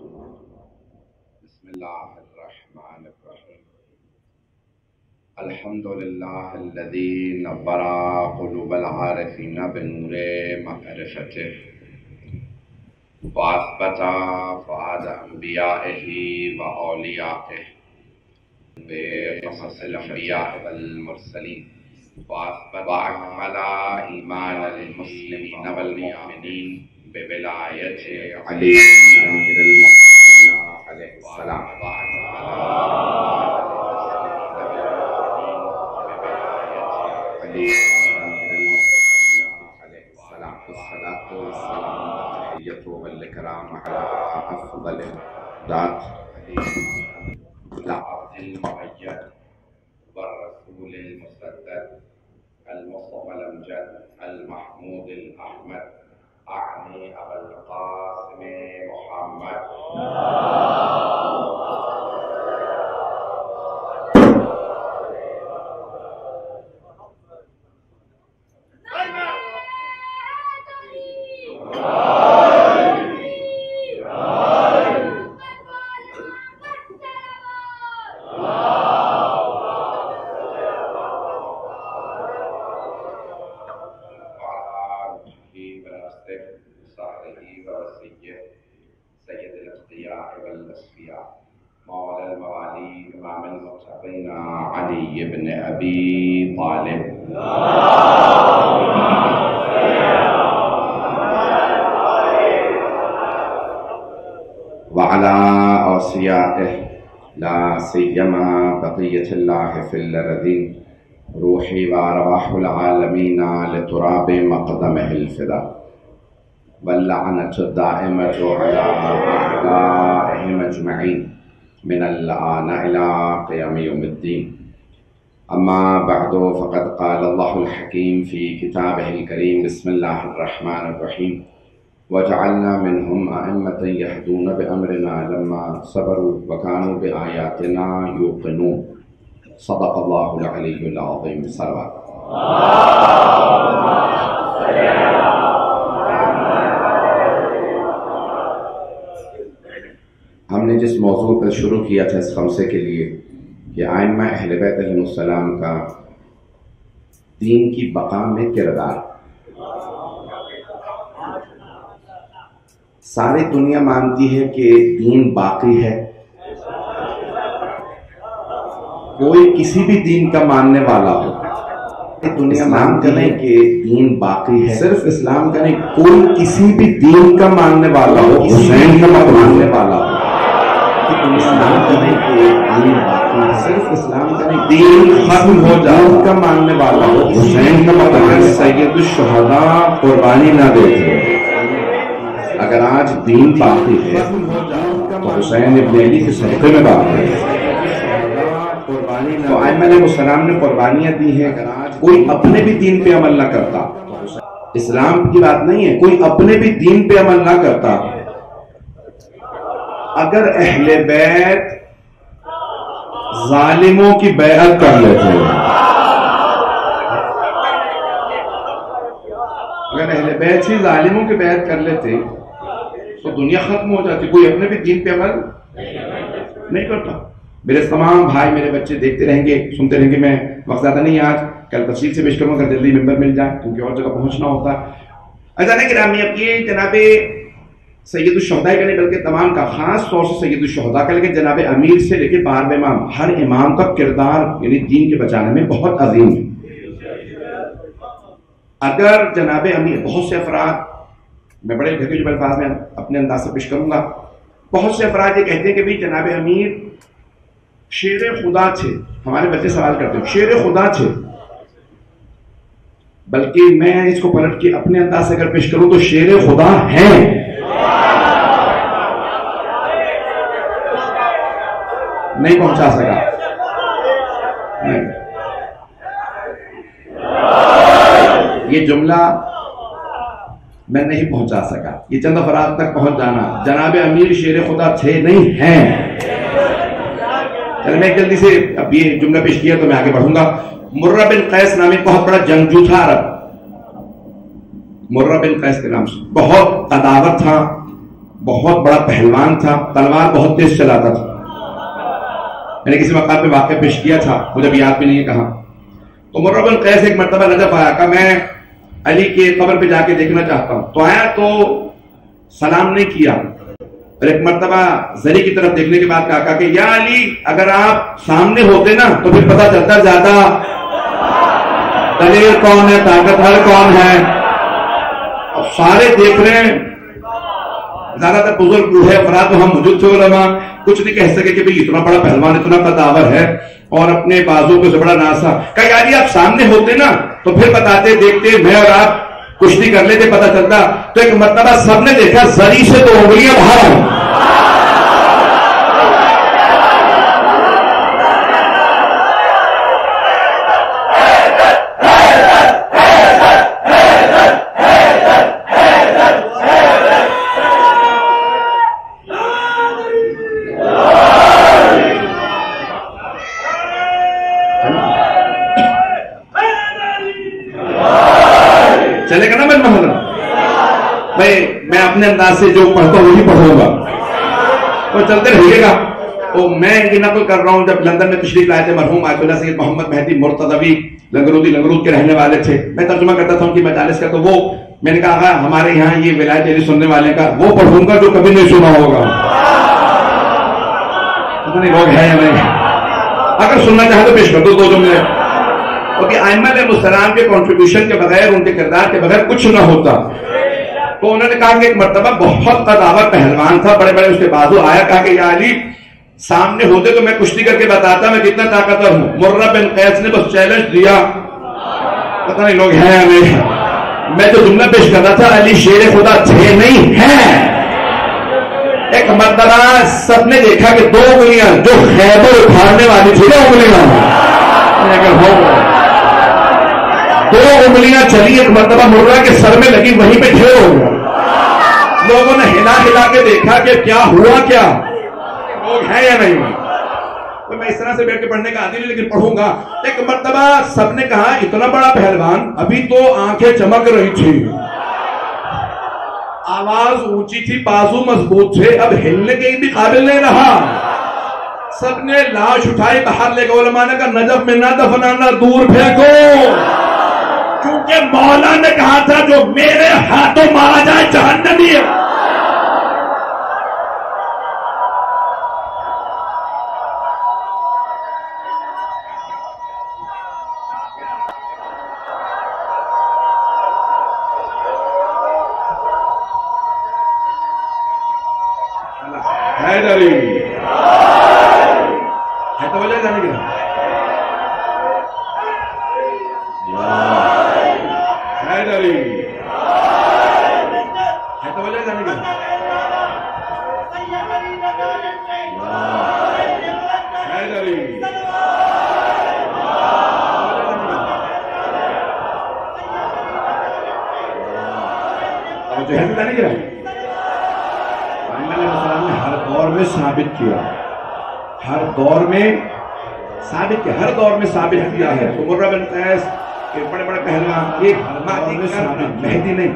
بسم الله الرحمن الرحيم. الحمد لله الذي نور قلوب العارفين بنور معرفته وأثبت فؤاد أنبيائه وأوليائه بقصص الأنبياء والمرسلين وأكمل إيمان المسلمين والمؤمنين بولاية علي أمير المؤمنين عليه السلام. والصلاة والسلام والتحية والإكرام على أفضل ذات العبد المؤيد والرسول المسدد المصطفى الأمجد المحمود الأحمد أعني أبا القاسم محمد. سيد الأتقياء والأصفياء مولى الموالي إمام المتقين علي بن أبي طالب. وعلى أوصيائه لا سيما بقية الله في الأرضين روحي وأرواح العالمين لتراب مقدمه الفداء واللعنة الدائمة على أعدائهم أجمعين من الآن إلى قيام يوم الدين. أما بعد فقد قال الله الحكيم في كتابه الكريم بسم الله الرحمن الرحيم وجعلنا منهم أئمة يهدون بأمرنا لما صبروا وكانوا بآياتنا يوقنون. صدق الله العلي العظيم. صلوات. ہم نے جس موضوع پر شروع کیا تھا اس خمسے کے لیے کہ ائمہ اہل بیت علیہ السلام کا دین کی بقا میں کردار. ساری دنیا مانتی ہے کہ دین باقی ہے. کوئی کسی بھی دین کا ماننے والا ہو دنیا مانتی ہے کہ دین باقی ہے. صرف اسلام کا نہیں، کوئی کسی بھی دین کا ماننے والا ہو، حسین کا ماننے والا ہو، اسلام کا نہیں کہ دین باقی ہے. صرف اسلام کا نہیں، دین ختم ہو جائے کا ماننے والا ہو، حسین کا مطلب سید الشہداء قربانی نہ دیتے. اگر آج دین باقی ہے تو حسین ابن علی کے صدقے میں باقی ہے. تو ائمہ علیہ السلام نے قربانیاں دی ہیں. کوئی اپنے بھی دین پہ عمل نہ کرتا، اسلام کی بات نہیں ہے، کوئی اپنے بھی دین پہ عمل نہ کرتا. اگر اہل بیت ظالموں کی بیعت کر لیتے ہیں، اگر اہل بیت ہی ظالموں کی بیعت کر لیتے تو دنیا ختم ہو جاتی. کوئی اپنے بھی دین پہ عمل نہیں کرتا. میرے تمام بھائی میرے بچے دیکھتے رہیں گے، سنتے رہیں گے. میں وقت زیادہ نہیں آج، کل تفصیل سے پیش کروں گا، جلدی ممبر مل جائے کیونکہ اور جگہ پہنچنا ہوتا ہے. اذان گرامی، اب یہ جناب سید الشہداء کا نہیں بلکہ تمام کا، خاص طور سے سید الشہداء کا، لیکن جناب امیر سے لے کے 12 امام، ہر امام کا کردار یعنی دین کے بچانے میں بہت عظیم ہے. اگر جناب امیر، بہت سے افراد، میں بڑے ڈھکے جو الفاظ میں اپنے انداز سے پیش کروں گا، بہت سے افراد یہ کہتے ہیں کہ بھی جناب امیر شیر خدا تھے. ہمارے بچے سوال کرتے ہیں شیر خدا تھے، بلکہ میں اس کو پلٹ کے اپنے انداز سے اگر پیش کروں تو شیر خدا ہیں. نہیں پہنچا سکا، نہیں. یہ جملہ میں نہیں پہنچا سکا، یہ چند افراد تک پہنچ جانا. جناب امیر شیر خدا تھے نہیں، ہیں. چل میں جلدی سے اب یہ جملہ پیش کیا تو میں آگے بڑھوں گا. مرہ بن قیس نام ایک بہت بڑا جنگجو تھا عرب. مرہ بن قیس کے نام سے بہت عداوت تھا، بہت بڑا پہلوان تھا، تلوار بہت تیز چلاتا تھا. میں نے کسی مقام پہ واقعہ پیش کیا تھا، مجھے اب یاد بھی نہیں ہے کہاں. تو مرہ بن قیس ایک مرتبہ نجف آیا، کہ میں علی کے قبر پہ جا کے دیکھنا چاہتا ہوں. تو آیا تو سلام نہیں کیا، اور ایک مرتبہ زری کی طرف دیکھنے کے بعد کہا کہ یا علی اگر آپ سامنے ہوتے نا تو پھر پتا چلتا زیادہ دلیر کون ہے، طاقتور کون ہے. اب سارے دیکھ رہے ہیں، زیادہ تر بزرگ بوڑھے افراد وہاں موجود تھے، علماء کچھ نہیں کہہ سکے کہ بھئی اتنا بڑا پہلوان، اتنا قداور ہے، اور اپنے بازو پہ سے بڑا ناسا. کہ یعنی آپ سامنے ہوتے نا تو پھر بتاتے، دیکھتے میں اور آپ کشتی کر لیتے، پتا چلتا. تو ایک مرتبہ سب نے دیکھا زری سے 2 انگلیاں باہر آئیں. چلے گا نا میں محضر بھائی، میں اپنے انداز سے جو پڑھتا ہوں وہی پڑھوں گا، تو چلتے رہیے گا. تو میں یہ نقل کر رہا ہوں، جب لندن میں تشریف لائے تھے مرحوم آیت اللہ سید محمد مہدی مرتضوی لنگرودی، لنگرود کے رہنے والے تھے. میں ترجمہ کرتا تھا ان کی مجالس کا. تو وہ میں نے کہا ہمارے یہاں یہ ولایت علی سننے والے کا وہ پڑھوں گا جو کبھی نہیں سنا ہوگا. پتہ نہیں لوگ ہیں یا نہیں، اگر سننا چاہے تو پیش کر دو 2 جملے. کیونکہ ائمہ علیہ السلام کے کنٹریبیوشن کے بغیر، ان کے کردار کے بغیر کچھ نہ ہوتا. تو انہوں نے کہا کہ ایک مرتبہ بہت قداور پہلوان تھا، بڑے بڑے اس کے بازو. آیا کہا کہ یا علی سامنے ہوتے تو میں کشتی کر کے بتاتا میں کتنا طاقتور ہوں. مرہ بن قیس نے بس چیلنج دیا. پتہ نہیں لوگ ہیں یا نہیں، میں تو جملہ پیش کر رہا تھا علی شیر خدا تھے نہیں ہیں. ایک مرتبہ سب نے دیکھا کہ 2 انگلیاں جو خیبر اکھاڑنے والی تھی 2 انگلیاں، اگر ہو 2 انگلیاں چلی، ایک مرتبہ مرہ کے سر میں لگی، وہیں پہ ڈھیر ہو گیا. لوگوں نے ہلا ہلا کے دیکھا کہ کیا ہوا، کیا لوگ ہیں یا نہیں. تو میں اس طرح سے بیٹھ کے پڑھنے کا عادی نہیں، لیکن پڑھوں گا. ایک مرتبہ سب نے کہا اتنا بڑا پہلوان، ابھی تو آنکھیں چمک رہی تھی، آواز اونچی تھی، بازو مضبوط تھے، اب ہلنے کے بھی قابل نہیں رہا. سب نے لاش اٹھائی، باہر لے گئے. علماء نے کہا نجف میں نہ دفنانا، دور پھینکو، کیونکہ مولا نے کہا تھا جو میرے ہاتھوں مارا جائے جہنمی ہے. حیدری ہے تو وجہ جانے کی نا حیدری ہے تو وجہ جانے کی نا حیدری جو ہے تو جانے کی نا. ہر دور میں ثابت کیا، ہر دور میں ثابت کیا، ہر دور میں ثابت کیا ہے. مرہ بن قیس کے بڑے بڑے پہلوان، ایک مہدی نہیں،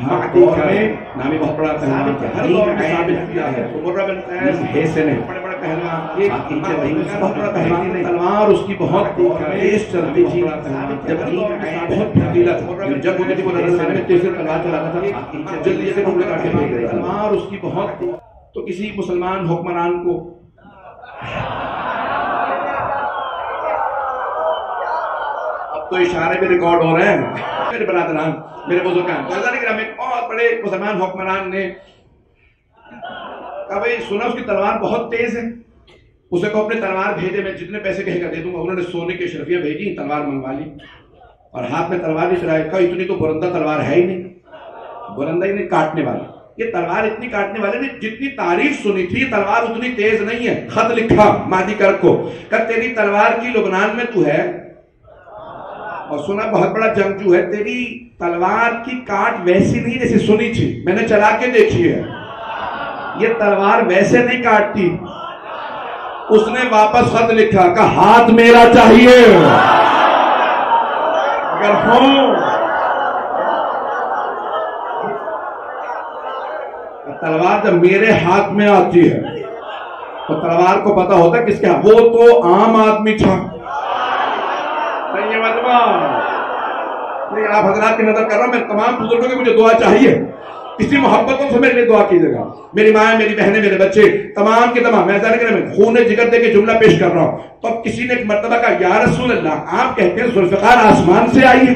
ہر دور میں نامی بہت بڑا ثابت کیا، ہر دور میں ثابت کیا ہے. مرہ بن قیس ایسے نہیں، بڑے بڑے پہلوان، ایک بہت بڑا پہلوان نہیں، تلوار اس کی بہت تیز چلتی تھی، جب بہت پھیلا تھا، جب وہ وہ لڑنے میں تیز تلوار چلاتا تھا، جلدی سے ٹکڑے کاٹ کے پھینک دیتا تھا. تلوار اس کی بہت. تو کسی مسلمان حکمران کو اب تو اشارے بھی ریکارڈ ہو رہے ہیں میرے برادران، میرے بزرگان. ایک اور بڑے مسلمان حکمران نے کہا بھئی سنا اس کی تلوار بہت تیز ہے، اسے کو اپنے تلوار بھیجے، میں جتنے پیسے کہے گا دے دوں گا. انہوں نے سونے کی اشرفیاں بھیجی، تلوار منگوا لی اور ہاتھ میں تلوار بھی چلایا. کہا اتنی تو برندہ تلوار ہے ہی نہیں، برندہ ہی نہیں، کاٹنے والی. یہ تلوار اتنی کاٹنے والے نے جتنی تعریف سنی تھی، تلوار اتنی تیز نہیں ہے. خط لکھا مہدی کرک کو کہ تیری تلوار کی لبنان میں تو ہے اور سنا بہت بڑا جنگجو ہے، تیری تلوار کی کاٹ ویسی نہیں جیسے سنی تھی، میں نے چلا کے دیکھی ہے، یہ تلوار ویسے نہیں کاٹتی. اس نے واپس خط لکھا کہ ہاتھ میرا چاہیے، اگر ہوں تلوار جب میرے ہاتھ میں آتی ہے تو تلوار کو پتا ہوتا ہے کس کے ہاتھ، وہ تو عام آدمی تھا. آپ حضرات کی نظر کر رہا ہوں، میں تمام بزرگوں کی مجھے دعا چاہیے، کسی محبتوں سے میرے لیے دعا کیجیے گا. میری مائیں، میری بہنیں، میرے بچے، تمام کے تمام، میں خون جگر دے کے جملہ پیش کر رہا ہوں. تو اب کسی نے ایک مرتبہ کہا یا رسول اللہ آپ کہتے ہیں ذوالفقار آسمان سے آئی ہے؟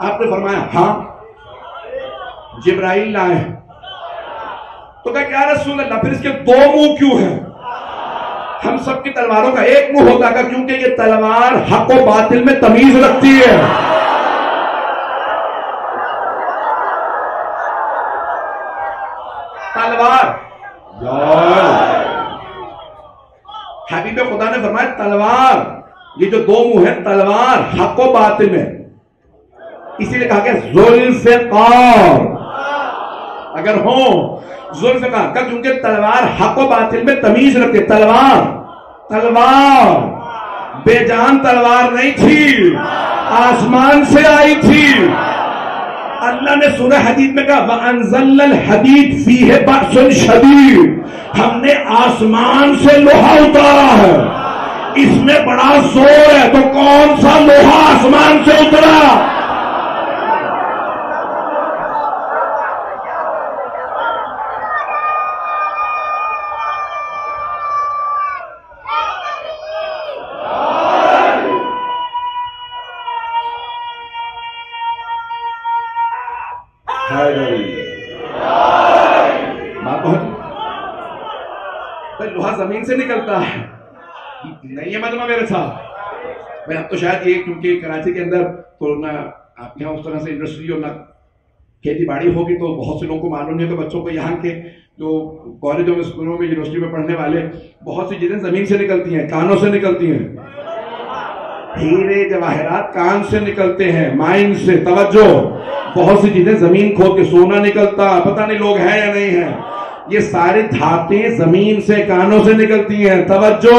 آپ نے فرمایا ہاں جبرائیل لائے. تو کہا یا رسول اللہ پھر اس کے دو منہ کیوں ہیں؟ ہم سب کی تلواروں کا ایک منہ ہوتا ہے کیونکہ یہ تلوار حق و باطل میں تمیز رکھتی ہے. تلوار حبیب خدا نے فرمایا تلوار، یہ جو دو منہ ہے تلوار حق و باطل میں، اسی لیے کہا کہ ذوالفقار اگر ہو ذوالفقار کا، کیونکہ تلوار حق و باطل میں تمیز رکھتے. تلوار بے جان تلوار نہیں تھی، آسمان سے آئی تھی. اللہ نے سورہ حدید میں کہا وَأَنزَلْنَا الْحَدِيدَ فِيهِ بَأْسٌ شَدِيدٌ، ہم نے آسمان سے لوہا اتارا ہے، اس میں بڑا زور ہے. تو کون سا لوہا آسمان سے اترا؟ لوہا زمین سے نکلتا ہے نہیں ہے مجمع میرے ساتھ. اب تو شاید یہ کیونکہ کراچی کے اندر تو نہ آپ یہاں اس طرح سے انڈسٹری اور نہ کھیتی باڑی ہوگی، تو بہت سے لوگوں کو معلوم نہیں ہے کہ بچوں کو یہاں کے جو کالجوں میں، اسکولوں میں، یونیورسٹی میں پڑھنے والے بہت سی چیزیں زمین سے نکلتی ہیں، کانوں سے نکلتی ہیں. ہیرے جواہرات کان سے نکلتے ہیں، مائن سے. توجہ، بہت سی چیزیں زمین کھود کے، سونا نکلتا، پتہ نہیں لوگ ہیں یا نہیں ہیں. یہ ساری دھاتیں زمین سے، کانوں سے نکلتی ہیں. توجہ،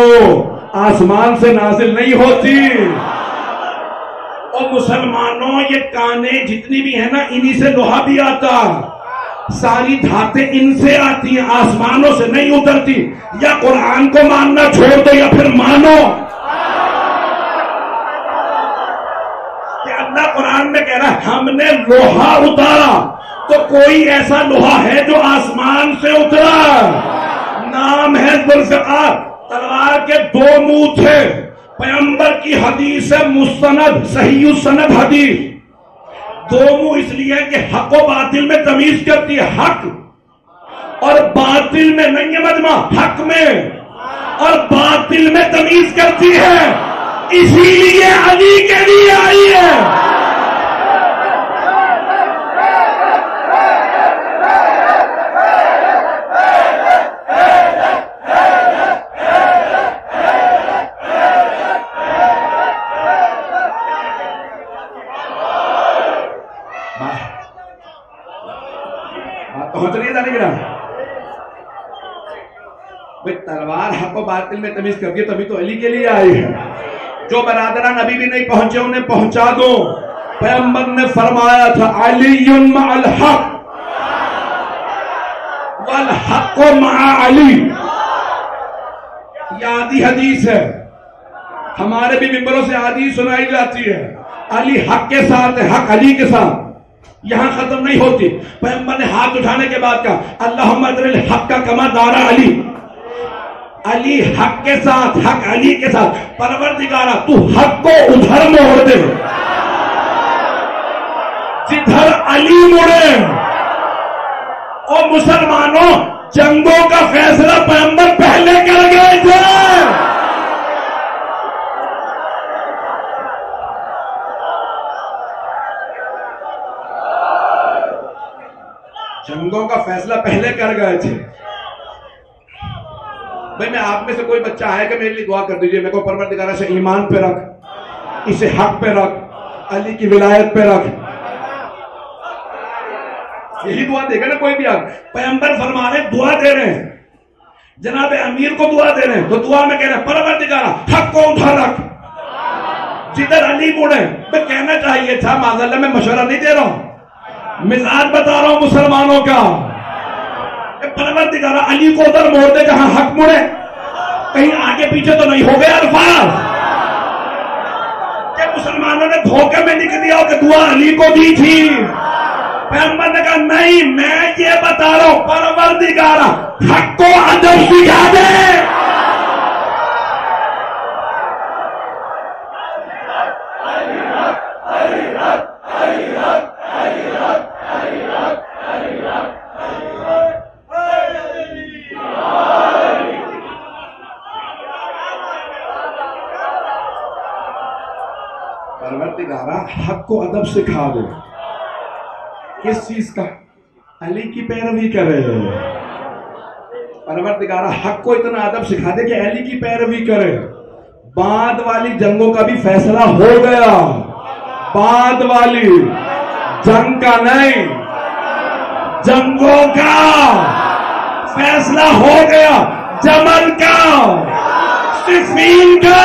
آسمان سے نازل نہیں ہوتی. اور مسلمانوں یہ کانیں جتنی بھی ہیں نا، انہی سے لوہا بھی آتا، ساری دھاتیں ان سے آتی ہیں، آسمانوں سے نہیں اترتی. یا قرآن کو ماننا چھوڑ دو یا پھر مانو کہ اللہ قرآن میں کہہ رہا ہے ہم نے لوہا اتارا. تو کوئی ایسا لوہا ہے جو آسمان سے اترا، نام ہے ذوالفقار. تلوار کے دو منہ تھے. پیغمبر کی حدیث مستند صحیح السند حدیث، دو منہ اس لیے کہ حق و باطل میں تمیز کرتی ہے. حق اور باطل میں نہیں ہے مجمع، حق میں اور باطل میں تمیز کرتی ہے. اسی لیے علی کے لیے آئی ہے. تلوار حق و باطل میں تمیز کر کے تبھی تو علی کے لیے آئی ہے. جو برادران ابھی بھی نہیں پہنچے انہیں پہنچا دو. پیغمبر نے فرمایا تھا علی مع الحق والحق مع علی. یہ آدھی حدیث ہے، ہمارے بھی ممبروں سے آدھی سنائی جاتی ہے. علی حق کے ساتھ ہے، حق علی کے ساتھ، یہاں ختم نہیں ہوتی. پیغمبر نے ہاتھ اٹھانے کے بعد کہا اللہم ادر الحق کما دار علی. علی حق کے ساتھ، حق علی کے ساتھ. پروردگارہ تو حق کو ادھر موڑ دے جدھر علی مڑے. اور مسلمانوں، جنگوں کا فیصلہ پیغمبر پہلے کر گئے تھے. جنگوں کا فیصلہ پہلے کر گئے تھے. بھئی میں آپ میں سے کوئی بچہ آئے کہ میرے لیے دعا کر دیجئے، میرے کو پروردگارہ سے ایمان پہ رکھ، اسے حق پہ رکھ، علی کی ولایت پہ رکھ. یہی دعا دے گا نا کوئی بھی. آپ پیغمبر فرما رہے دعا دے رہے ہیں، جناب امیر کو دعا دے رہے ہیں، تو دعا میں کہہ رہے ہیں پروردگارہ حق کو ادھر رکھ جدھر علی مڑے. میں کہنا چاہیے تھا، معاذ اللہ میں مشورہ نہیں دے رہا ہوں، مزاج بتا رہا ہوں مسلمانوں کا. پروردگار علی کو ادھر موڑ دے جہاں حق مڑے. کہیں آگے پیچھے تو نہیں ہو گیا الفاظ کہ مسلمانوں نے دھوکے میں لکھ دیا کہ دعا علی کو دی تھی. پیغمبر نے کہا نہیں، میں یہ بتا رہا ہوں پروردگار حق کو ادب سکھا دے. پروردگارہ حق کو ادب سکھا دے. کس چیز کا؟ علی کی پیروی کرے. پروردگارہ حق کو اتنا ادب سکھا دے کہ علی کی پیروی کرے. بعد والی جنگوں کا بھی فیصلہ ہو گیا. بعد والی جنگ کا نہیں، جنگوں کا فیصلہ ہو گیا. جمل کا، صفین کا.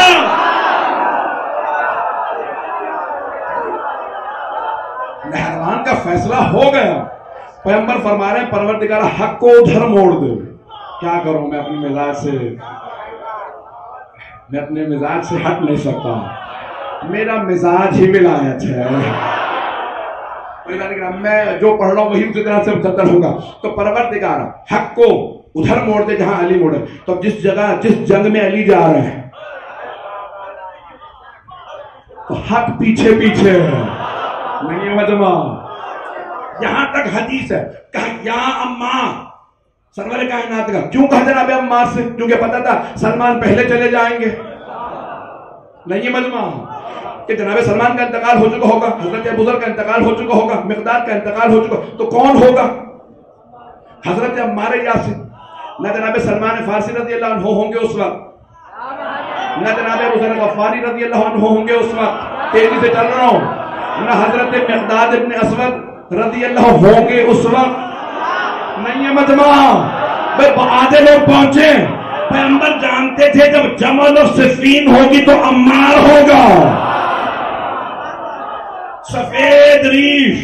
نہروان کا فیصلہ ہو گیا. پیغمبر فرما رہے ہیں پروردگار حق کو ادھر موڑ دے. کیا کروں میں اپنے مزاج سے ہٹ نہیں سکتا. میرا مزاج ہی ولایت ہے. میں جو پڑھ رہا ہوں وہی اسی طرح سے مقدر ہوگا. تو پروردگار حق کو ادھر موڑ دے جہاں علی موڑے. تو جس جگہ جس جنگ میں علی جا رہے ہیں تو حق پیچھے پیچھے ہے. نہیں مجمع. یہاں تک حدیث ہے کہا یا اماں سرور کائنات کا. کیوں کہا جناب عمار سے؟ کیونکہ پتا تھا سلمان پہلے چلے جائیں گے. نہیں مجمع کہ جناب سلمان کا انتقال ہو چکا ہوگا، حضرت ابوذر کا انتقال ہو چکا ہوگا، مقداد کا انتقال ہو چکا، تو کون ہوگا؟ حضرت عمار یاسر. نہ جناب سلمان فارسی رضی اللہ عنہ ہوں گے اس وقت، نہ جناب ابوذر غفاری رضی اللہ عنہ ہوں گے اس وقت. تیزی سے چل رہا ہوں. نہ حضرت مقداد ابن اسود رضی اللہ ہوں گے اس وقت. نہیں ہے مجمع. آدھے لوگ پہنچے. پیغمبر جانتے تھے جب جمل اور صفین ہوگی تو عمار ہوگا. سفید ریش،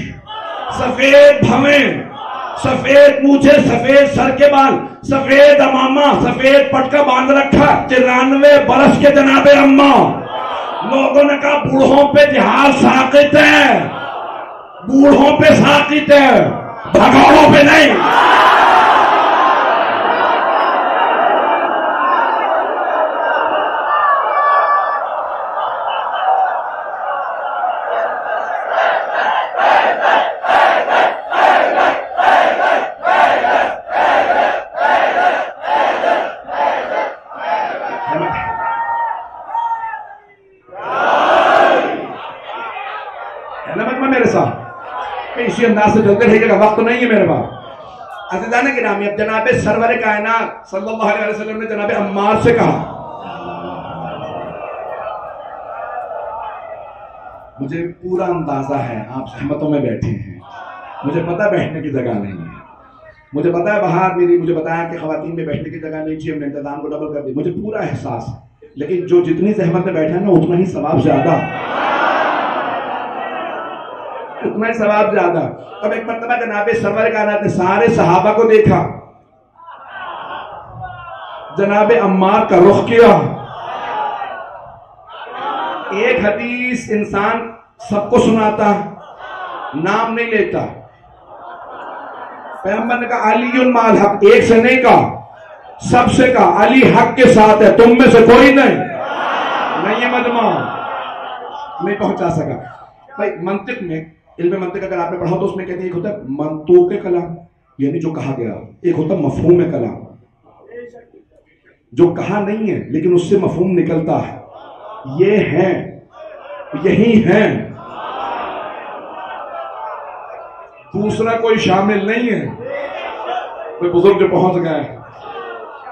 سفید بھویں، سفید مونچھے، سفید سر کے بال، سفید امامہ، سفید پٹکا باندھ رکھا. 93 برس کے جناب اماں. لوگوں نے کہا بوڑھوں پہ جہاد ساقط ہے، بوڑھوں پہ ساقط ہے، بھگوڑوں پہ نہیں. اسی انداز سے چلتے رہیے گا، وقت نہیں ہے میرے پاس. عزیزان گرامی، اب جناب سرور کائنات صلی اللہ علیہ وسلم نے جناب عمار سے کہا مجھے پورا اندازہ ہے آپ زحمتوں میں بیٹھے ہیں، مجھے پتا بیٹھنے کی جگہ نہیں ہے، مجھے پتا ہے باہر مجھے بتایا کہ خواتین میں بیٹھنے کی جگہ نہیں چاہیے، ہم نے انتظام کو ڈبل کر دی، مجھے پورا احساس ہے. لیکن جو جتنی زحمت میں بیٹھا ہے نا اتنا ہی ثواب زیادہ، اتنا ہی ثواب زیادہ. اب ایک مرتبہ جناب سرور کائنات نے سارے صحابہ کو دیکھا، جناب عمار کا رخ کیا. ایک حدیث انسان سب کو سناتا، نام نہیں لیتا. پیغمبر نے کہا علی مال حق، ایک سے نہیں کہا، سب سے کہا علی حق کے ساتھ ہے، تم میں سے کوئی نہیں. نہیں ہے مجمع. نہیں پہنچا سکا. بھائی منطق میں، علم منطق اگر آپ نے پڑھا تو اس میں کہتے ہیں ایک ہوتا ہے منطوق کلام یعنی جو کہا گیا، ایک ہوتا ہے مفہوم کلام جو کہا نہیں ہے لیکن اس سے مفہوم نکلتا ہے. یہ ہیں، یہی ہیں، دوسرا کوئی شامل نہیں ہے. کوئی بزرگ جو پہنچ گئے،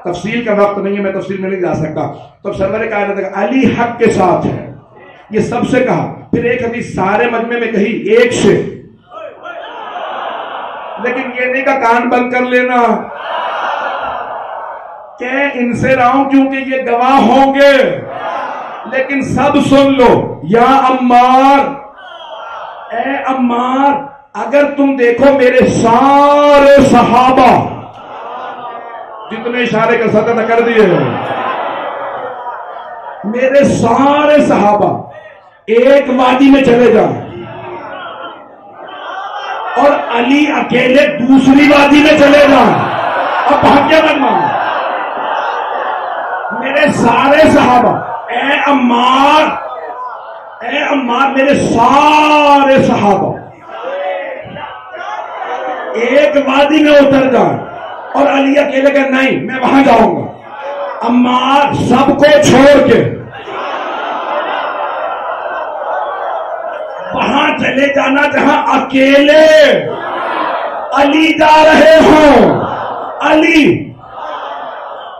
تفصیل کا وقت نہیں ہے، میں تفصیل میں نہیں جا سکتا. تو سرور کائنات علی حق کے ساتھ ہے، یہ سب سے کہا. پھر ایک حدیث سارے مجمع میں کہی ایک سے، لیکن یہ نہیں کہا کان بند کر لینا کہ ان سے رہا ہوں کیونکہ یہ گواہ ہوں گے، لیکن سب سن لو. یا عمار، اے عمار، اگر تم دیکھو میرے سارے صحابہ جتنے اشارے کر سکتا کر دیے، میرے سارے صحابہ ایک وادی میں چلے جائیں اور علی اکیلے دوسری وادی میں چلے جائیں، اب بھاگیہ بننا میرے سارے صحابہ، اے عمار میرے سارے صحابہ ایک وادی میں اتر جائیں اور علی اکیلے کہ نہیں میں وہاں جاؤں گا، عمار سب کو چھوڑ کے وہاں چلے جانا جہاں اکیلے علی جا رہے ہوں۔ علی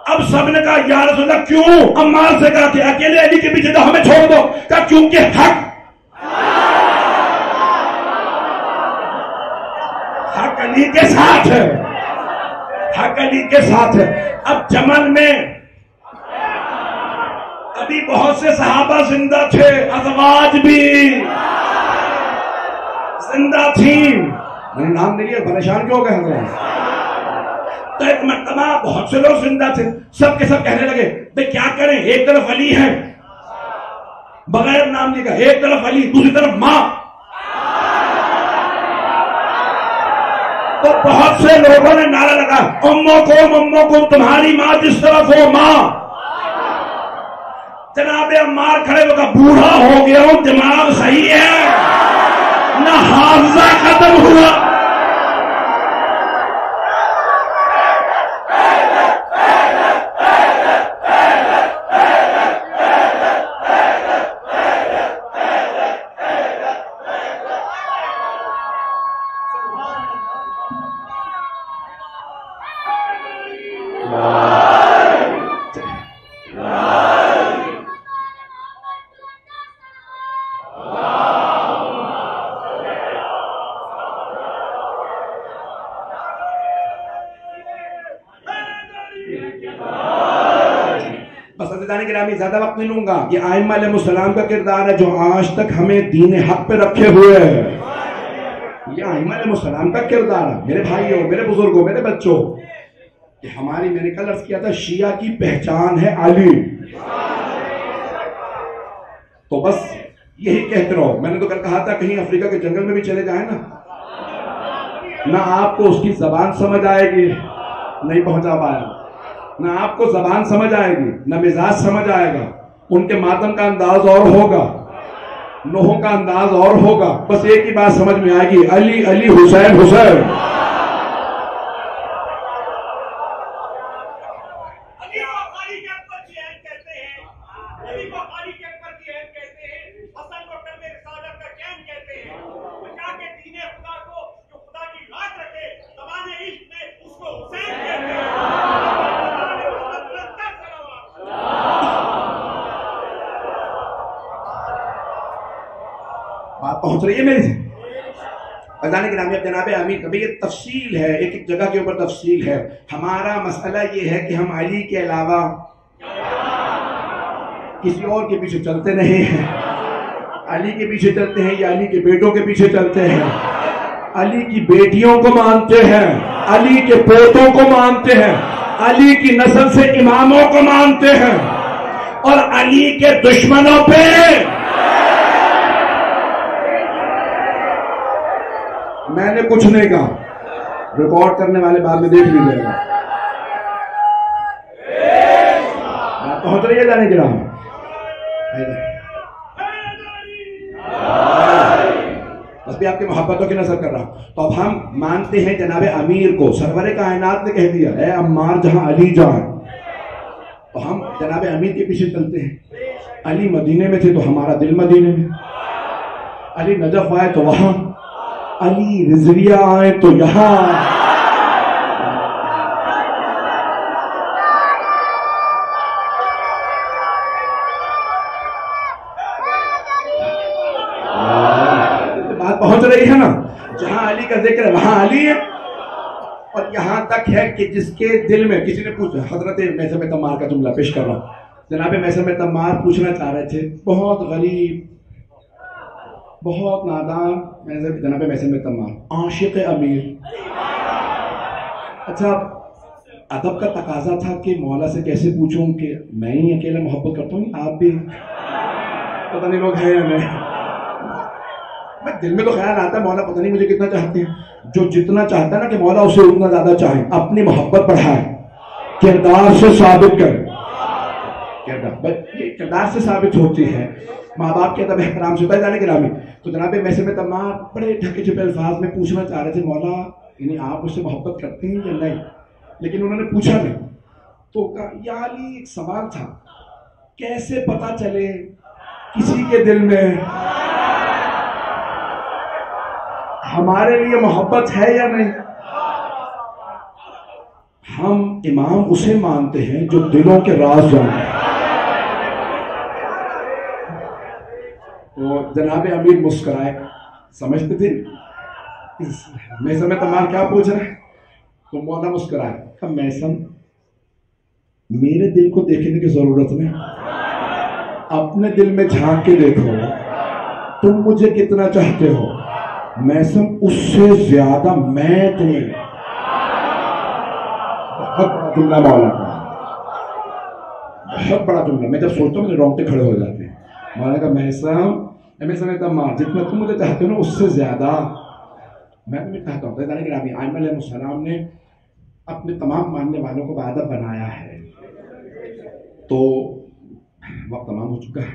اب سب نے کہا یا رسول اللہ کیوں؟ عمار سے کہا کہ اکیلے علی کے پیچھے تو ہمیں چھوڑ دو، کہا کیونکہ حق علی کے ساتھ ہے، حق علی کے ساتھ ہے۔ اب جمل میں ابھی بہت سے صحابہ زندہ تھے، ازواج بھی زندہ تھی، میں نے نام نہیں لیا پریشان کیوں گئے حضرات؟ تو ایک مرتبہ بہت سے لوگ زندہ تھے، سب کے سب کہنے لگے بھئی کیا کریں، ایک طرف علی ہے بغیر نام لے کر، ایک طرف علی دوسری طرف ماں۔ تو بہت سے لوگوں نے نعرہ لگا اموں کو تمہاری ماں جس طرف ہو ماں۔ جناب عمار کھڑے ہو کر بوڑھا ہو گیا ہوں، دماغ صحیح ہے نہ حافظہ ختم ہوا۔ زیادہ وقت نہیں لوں گا، یہ ائمہ علیہ السلام کا کردار ہے جو آج تک ہمیں دین حق پہ رکھے ہوئے ہیں۔ یہ ائمہ علیہ السلام کا کردار ہے میرے بھائیوں، میرے بزرگوں، میرے بچوں، کہ ہماری میں نے کل عرض کیا تھا شیعہ کی پہچان ہے علی۔ تو بس یہی کہتے رہو، میں نے تو کل کہا تھا کہیں افریقہ کے جنگل میں بھی چلے جائیں نا، نہ آپ کو اس کی زبان سمجھ آئے گی، نہیں پہنچا پایا، نہ آپ کو زبان سمجھ آئے گی نہ مزاج سمجھ آئے گا، ان کے ماتم کا انداز اور ہوگا، نوحوں کا انداز اور ہوگا، بس ایک ہی بات سمجھ میں آئے گی، علی علی حسین حسین۔ بات پہنچ رہی ہے میری سے؟ فیضان گرامی اب جناب امیر کبھی یہ تفصیل ہے، ایک ایک جگہ کے اوپر تفصیل ہے۔ ہمارا مسئلہ یہ ہے کہ ہم علی کے علاوہ کسی اور کے پیچھے چلتے نہیں ہیں، علی کے پیچھے چلتے ہیں یا علی کے بیٹوں کے پیچھے چلتے ہیں، علی کی بیٹیوں کو مانتے ہیں، علی کے پوتوں کو مانتے ہیں، علی کی نسل سے اماموں کو مانتے ہیں، اور علی کے دشمنوں پہ میں نے کچھ نہیں کہا، ریکارڈ کرنے والے بعد میں دیکھ لیجیے گا۔ بات پہنچ رہی ہے جانے کی راہ میں؟ بس بھی آپ کی محبتوں کی نظر کر رہا ہوں۔ تو اب ہم مانتے ہیں جناب امیر کو، سرور کائنات نے کہہ دیا اے عمار جہاں علی جان، تو ہم جناب امیر کے پیچھے چلتے ہیں۔ علی مدینے میں تھے تو ہمارا دل مدینے میں، علی نجف آئے تو وہاں، علی رضویہ آئے تو یہاں۔ بات پہنچ رہی ہے نا؟ جہاں علی کا ذکر ہے وہاں علی ہے، اور یہاں تک ہے کہ جس کے دل میں، کسی نے پوچھا، حضرت میثم تمار کا جملہ پیش کر رہا ہوں، جناب میثم تمار پوچھنا چاہ رہے تھے، بہت غریب بہت نادان جناب محسن میں تمام عاشق امیر. اچھا ادب کا تقاضا تھا کہ مولا سے کیسے پوچھوں کہ میں ہی اکیلا محبت کرتا ہوں آپ بھی؟ پتہ نہیں لوگ ہیں یا نہیں. میں دل میں تو خیال آتا ہے مولا پتہ نہیں مجھے کتنا چاہتے ہیں. جو جتنا چاہتا ہے نا کہ مولا اسے اتنا زیادہ چاہے. اپنی محبت بڑھائے, کردار سے ثابت کرے. یہ کردار سے ثابت ہوتی ہے. ماں باپ کے ادب احترام سے جانے کے نام. تو جناب محسن میں تمام بڑے ڈھکے چھپے الفاظ میں پوچھنا چاہ رہے تھے مولا یعنی آپ اس سے محبت کرتے ہیں یا نہیں, لیکن انہوں نے پوچھا نہیں. تو یا علی ایک سوال تھا, کیسے پتا چلے کسی کے دل میں ہمارے لیے محبت ہے یا نہیں؟ ہم امام اسے مانتے ہیں جو دلوں کے راز جانتے ہیں. تو جناب امیر مسکرائے, سمجھتے تھے محسن میں تمام کیا پوچھ رہے ہیں. تو مولا مسکرائے, محسن میرے دل کو دیکھنے کی ضرورت نہیں, اپنے دل میں جھانک کے دیکھو تم مجھے کتنا چاہتے ہو. محسن اس سے زیادہ میں تمہیں. بہت بڑا جملہ مولا کا, بہت بڑا جملہ. میں جب سوچتا ہوں میرے رونگٹے کھڑے ہو جاتے ہیں. مولا کا محسن جتنا تم مجھے چاہتے ہو نا اس سے زیادہ میں تمہیں چاہتا ہوں. آئمہ علیہ السلام نے اپنے تمام ماننے والوں کو باادب بنایا ہے. تو وقت تمام ہو چکا ہے.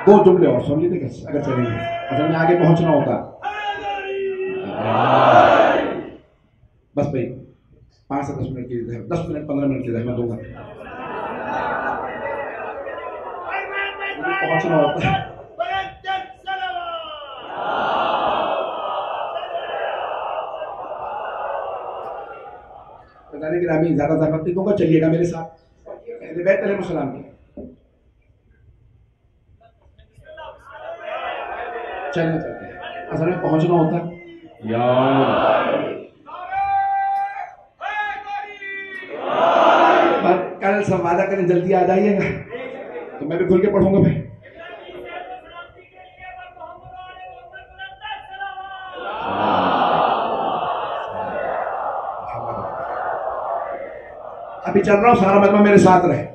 2 جملے اور سن لیتے اگر چلیں گے. اصل میں آگے پہنچنا ہوتا بس بھائی 5 سے 10 منٹ کی 10 منٹ 15 منٹ کی زحمت دوں گا. پہنچنا ہوتا ہے. بتانے کے نامی زیادہ زحمت نہیں دوں گا, چلیے گا میرے ساتھ. بیت علیہ السلام کی چلنے چلتے ہیں. اصل میں پہنچنا ہوتا ہے. کل سب وعدہ کریں جلدی آ جائیے گا تو میں بھی کھل کے پڑھوں گا بھائی. ابھی چل رہا ہوں, سارا مجمع میرے ساتھ رہے.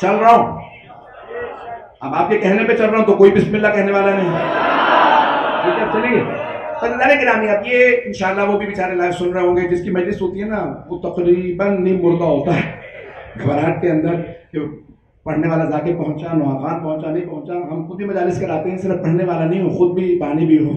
چل رہا ہوں, اب آپ کے کہنے پہ چل رہا ہوں تو کوئی بسم اللہ کہنے والا نہیں. ٹھیک ہے چلیے. گرامی اب یہ انشاءاللہ وہ بھی بیچارے لائیو سن رہے ہوں گے. جس کی مجلس ہوتی ہے نا وہ تقریباً نیم مردہ ہوتا ہے گھبراہٹ کے اندر کہ پڑھنے والا جا کے پہنچا, نوحان پہنچا نہیں پہنچا. ہم خود بھی مجالس کراتے ہیں, صرف پڑھنے والا نہیں ہوں, خود بھی بانی بھی ہوں.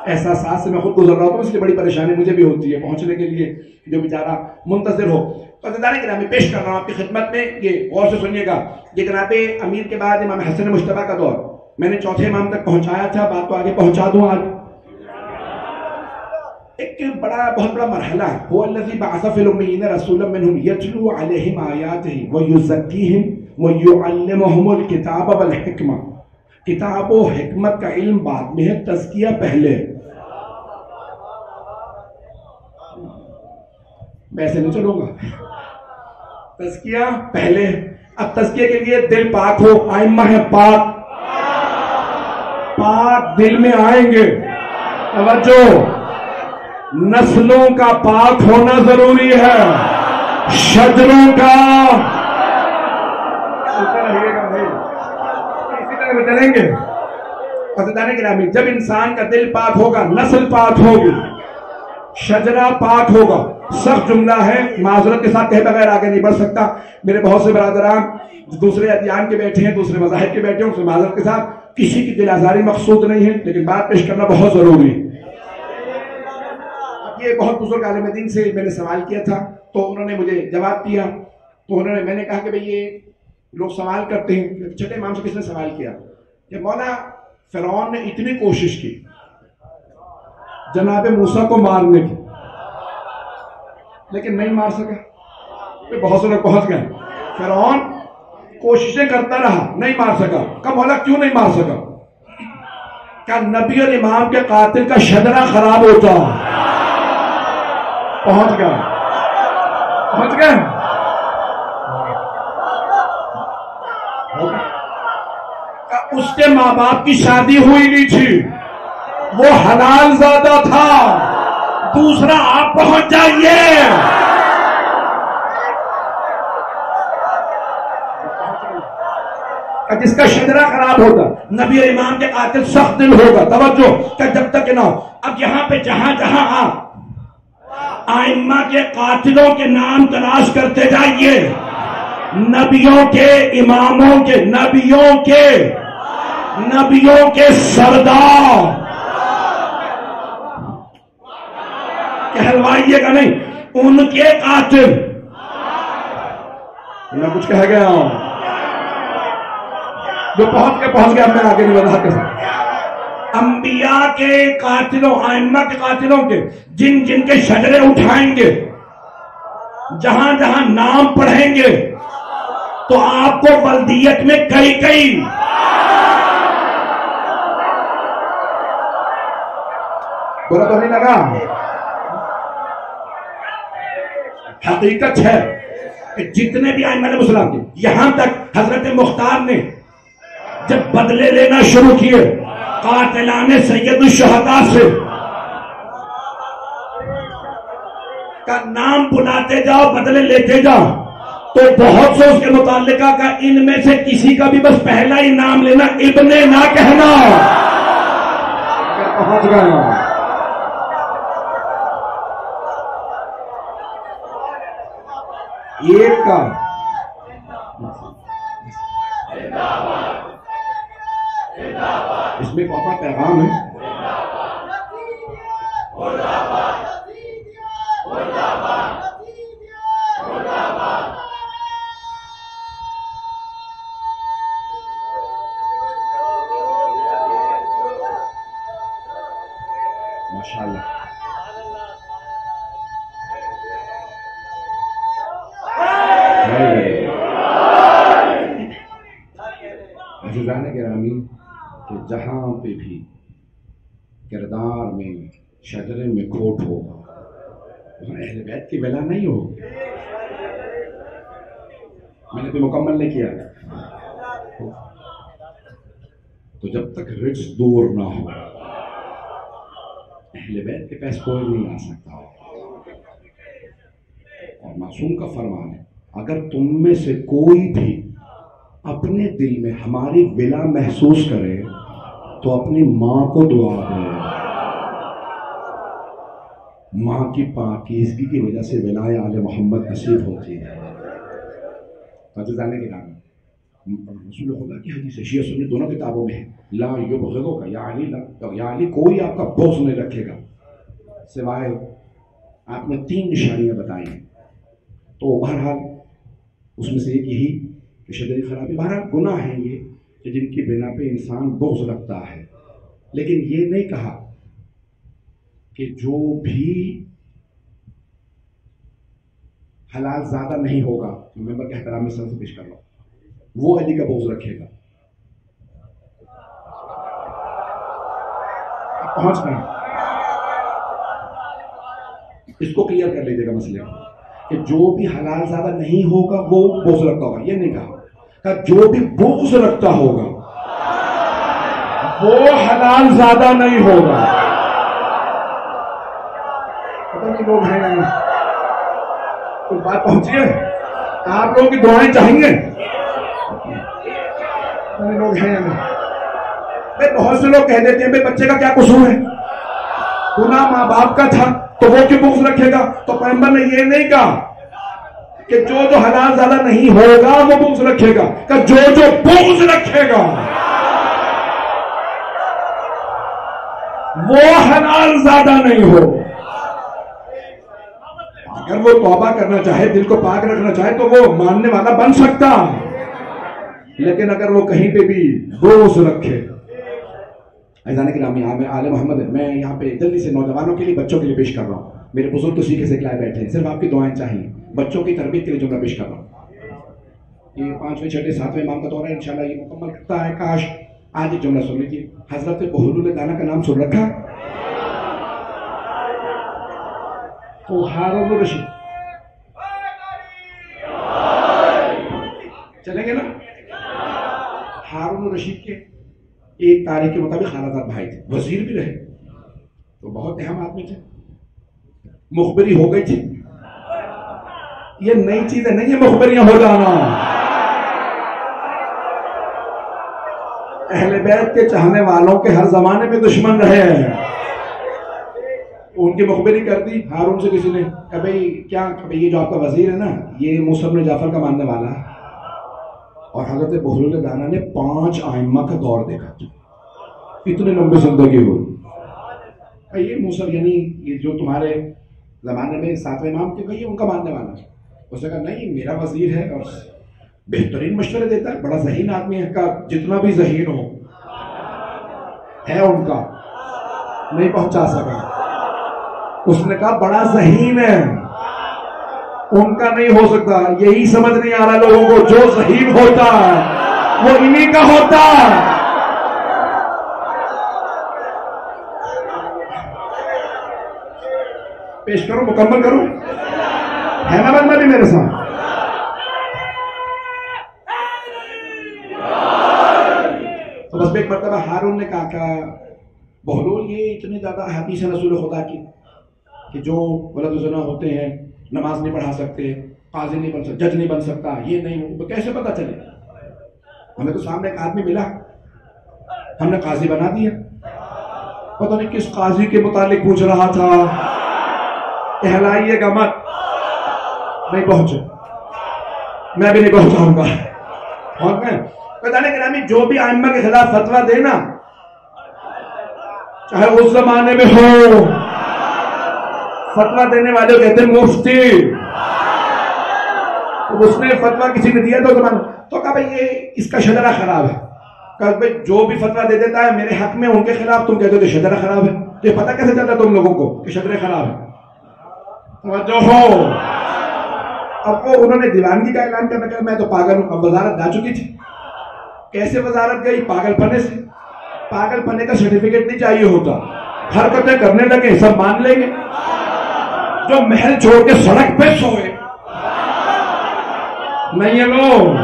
احساسات سے میں خود گزر رہا ہوں, اس لیے بڑی پریشانی مجھے بھی ہوتی ہے پہنچنے کے لیے جو بیچارہ منتظر ہو. تو گرامی پیش کر رہا ہوں آپ کی خدمت میں, یہ غور سے سنیے گا. یہ جناب امیر کے بعد امام حسن مجتبیٰ کا دور میں نے چوتھے امام تک پہنچایا تھا. بات کو آگے پہنچا دوں. آج ایک بہت بڑا مرحلہ ہے. هو الذي بعث في الأميين رسولا منهم يتلو عليهم آياته ويزكيهم ويعلمهم الكتاب والحکمہ. کتاب و حکمت کا علم بعد میں ہے, تزکیہ پہلے. میں ایسے نہیں چلوں گا, تزکیہ پہلے. اب تزکیہ کے لیے دل پاک ہو. ائمہ ہے پاک, پاک دل میں آئیں گے. توجہ, نسلوں کا پاک ہونا ضروری ہے, شجروں کا. اسی طرح چلیں گے. قصدان گرامی, جب انسان کا دل پاک ہوگا, نسل پاک ہوگی, شجرہ پاک ہوگا. سخت جملہ ہے, معذرت کے ساتھ کہے بغیر آگے نہیں بڑھ سکتا. میرے بہت سے برادران دوسرے ادیان کے بیٹھے ہیں, دوسرے مذاہب کے بیٹھے ہیں, اس معذرت کے ساتھ کسی کی دل آزاری مقصود نہیں ہے, لیکن بات پیش کرنا بہت ضروری ہے. یہ بہت بزرگ عالم دین سے میں نے سوال کیا تھا تو انہوں نے مجھے جواب دیا. تو میں نے کہا کہ بھئی یہ لوگ سوال کرتے ہیں. چھٹے امام سے کس نے سوال کیا کہ مولا فرعون نے اتنی کوشش کی جناب موسیٰ کو مارنے کی, لیکن نہیں مار سکا. بہت سے لوگ پہنچ گئے. فرعون کوششیں کرتا رہا, نہیں مار سکا. کہا مولا کیوں نہیں مار سکا؟ کہا نبی اور امام کے قاتل کا شجرہ خراب ہوتا. پہنچ گئے. اس کے ماں باپ کی شادی ہوئی نہیں تھی، وہ حلال زادہ تھا. دوسرا آپ پہنچ جائیے. جس کا شجرہ خراب ہوگا، نبی اور امام کے قاتل سخت دل ہوگا. توجہ کہ جب تک نہ ہو. اب یہاں پہ جہاں جہاں آپ ائمہ کے قاتلوں کے نام تلاش کرتے جائیے، نبیوں کے اماموں کے نبیوں کے سردار کہلوائیے گا نہیں، ان کے قاتل. میں کچھ کہہ گیا ہوں جو پہنچ گیا، میں آگے نہیں وضاحت کر سکتا. انبیاء کے قاتلوں، ائمہ کے قاتلوں کے جن جن کے شجرے اٹھائیں گے، جہاں جہاں نام پڑھیں گے، تو آپ کو بلدیت میں کئی برا تو نہیں لگا. حقیقت ہے کہ جتنے بھی ائمہ مسلم کے، یہاں تک حضرت مختار نے جب بدلے لینا شروع کیے قاتلان سید الشہداء سے، کا نام بلاتے جاؤ، بدلے لیتے جاؤ، تو بہت سے اس کے متعلقہ کا ان میں سے کسی کا بھی بس پہلا ہی نام لینا، ابن نہ کہنا. پہنچ گیا. ایک کا اس میں اپنا پیغام ہے. ماشاءاللہ. عزیزان گرامی، کہ جہاں پہ بھی کردار میں، شجرے میں کھوٹ ہو، وہاں اہل بیت کی ولا نہیں ہو. میں نے تو مکمل نہیں کیا. تو جب تک رجس دور نہ ہو، اہل بیت کے پاس کوئی نہیں آ سکتا. اور معصوم کا فرمان ہے، اگر تم میں سے کوئی بھی اپنے دل میں ہماری ولا محسوس کرے تو اپنی ماں کو دعا دے. ماں کی پاکیزگی کی وجہ سے ولائے آل محمد نصیب ہوتی ہے. عزیزان گرامی، رسول خدا کی حدیث شیعہ سنی دونوں کتابوں میں ہے، لا یبغضک یا علی، یا علی کوئی آپ کا بغض نہیں رکھے گا سوائے آپ نے 3 نشانیاں بتائی ہیں. تو بہرحال اس میں سے ایک یہی کہ شجری خرابی، بہرحال گناہ ہیں یہ کہ جن کی بنا پہ انسان بغض رکھتا ہے. لیکن یہ نہیں کہا کہ جو بھی حلال زیادہ نہیں ہوگا، ممبر کے احترام میں سر سے پیش کر رہا ہوں، وہ علی کا بغض رکھے گا. پہنچ گئے. اس کو کلیئر کر لیجیے گا مسئلے کو، کہ جو بھی حلال زیادہ نہیں ہوگا وہ بغض رکھتا ہوگا. یہ نہیں کہا کہ جو بھی بغض رکھتا ہوگا وہ حلال زیادہ نہیں ہوگا. پتہ نہیں لوگ ہیں، کوئی بات پہنچی ہے؟ آپ لوگوں کی دعائیں چاہیں گے؟ لوگ ہیں یا نہیں؟ بہت سے لوگ کہہ دیتے ہیں بچے کا کیا قصور ہے، گناہ ماں باپ کا تھا تو وہ کیوں بغض رکھے گا؟ تو پیغمبر نے یہ نہیں کہا کہ جو حلال زیادہ نہیں ہوگا وہ بغض رکھے گا، کہ جو بغض رکھے گا وہ حلال زیادہ نہیں ہو. اگر وہ توبہ کرنا چاہے، دل کو پاک رکھنا چاہے تو وہ ماننے والا بن سکتا، لیکن اگر وہ کہیں پہ بھی بغض رکھے. عزیزان گرامی، آل محمد، میں یہاں پہ جلدی سے نوجوانوں کے لیے، بچوں کے لیے پیش کر رہا ہوں. میرے بزرگ تو سیکھے سکھلائے بیٹھے ہیں، صرف آپ کی دعائیں چاہیے. بچوں کی تربیت کے لیے جملہ پیش کر رہا ہوں. یہ 5ویں 6ویں 7ویں امام کا دورہ ہے، انشاءاللہ یہ مکمل کرتا ہے. کاش آج ایک جملہ سن لیجیے. حضرت بہلول دانا کا نام سن رکھا؟ تو ہارون الرشید چلیں گے نا؟ ہارون الرشید کے ایک تاریخ کے مطابق خالہ بھائی تھے، وزیر بھی رہے، تو بہت اہم آدمی تھے، مخبری ہو گئی تھی. یہ نئی چیزیں نہیں ہے مخبریاں ہو جانا. اہل بیت کے چاہنے والوں کے ہر زمانے میں دشمن رہے ہیں. ان کی مخبری کر دی ہارون سے کسی نے کہ بھئی کیا یہ جو آپ کا وزیر ہے نا یہ موسیٰ بن جعفر کا ماننے والا ہے. اور حضرت بہلول دانا نے 5 ائمہ کا دور دیکھا، اتنے لمبی زندگی ہوئی. یہ موسیٰ یعنی یہ جو تمہارے زمانے میں 7ویں امام کے بھائی ان کا ماننے والا ہے. اس نے کہا نہیں میرا وزیر ہے اور بہترین مشورے دیتا ہے، بڑا ذہین آدمی ہے. کا جتنا بھی ذہین ہو ہے ان کا نہیں پہنچا سکا. اس نے کہا بڑا ذہین ہے ان کا نہیں ہو سکتا. یہی سمجھ نہیں آ رہا لوگوں کو، جو ذہین ہوتا ہے وہ انہی کا ہوتا ہے. پیش کرو، مکمل کرو، ہے نا بندہ بھی میرے ساتھ. تو بس ایک مرتبہ ہارون نے کہا کہ بہلول یہ اتنے زیادہ حدیث رسول خدا کی کہ جو ولد زنا ہوتے ہیں نماز نہیں پڑھا سکتے، قاضی نہیں بن سکتا، جج نہیں بن سکتا، یہ نہیں، کیسے پتا چلے؟ ہمیں تو سامنے ایک آدمی ملا، ہم نے قاضی بنا دیا. پتہ نہیں کس قاضی کے متعلق پوچھ رہا تھا. کہلائیے گا مت، نہیں پہنچے، میں بھی نہیں پہنچاؤں گا. اور میں پتہ نہیں گرامی جو بھی ائمہ کے خلاف فتویٰ دینا چاہے اس زمانے میں ہو، فتویٰ دینے والے کہتے ہیں مفتی. تو اس نے فتویٰ کسی نے دیا تو کہا بھئی یہ اس کا شجرہ خراب ہے. کہا بھئی جو بھی فتویٰ دے دیتا ہے میرے حق میں ان کے خلاف تم کہتے ہو کہ شجرہ خراب ہے. یہ پتہ کیسے چلتا تم لوگوں کو کہ شجرہ خراب ہے؟ توجہ ہو. اب وہ انہوں نے دیوانگی کا اعلان کرنا کہ میں تو پاگل ہوں. اب وزارت جا چکی تھی. کیسے وزارت گئی؟ پاگل پنے سے. پاگل پنے کا سرٹیفکیٹ نہیں چاہیے ہوتا، حرکتیں کرنے لگے سب مان لیں گے. جو محل چھوڑ کے سڑک پہ سوئے نہیں ہے لوگ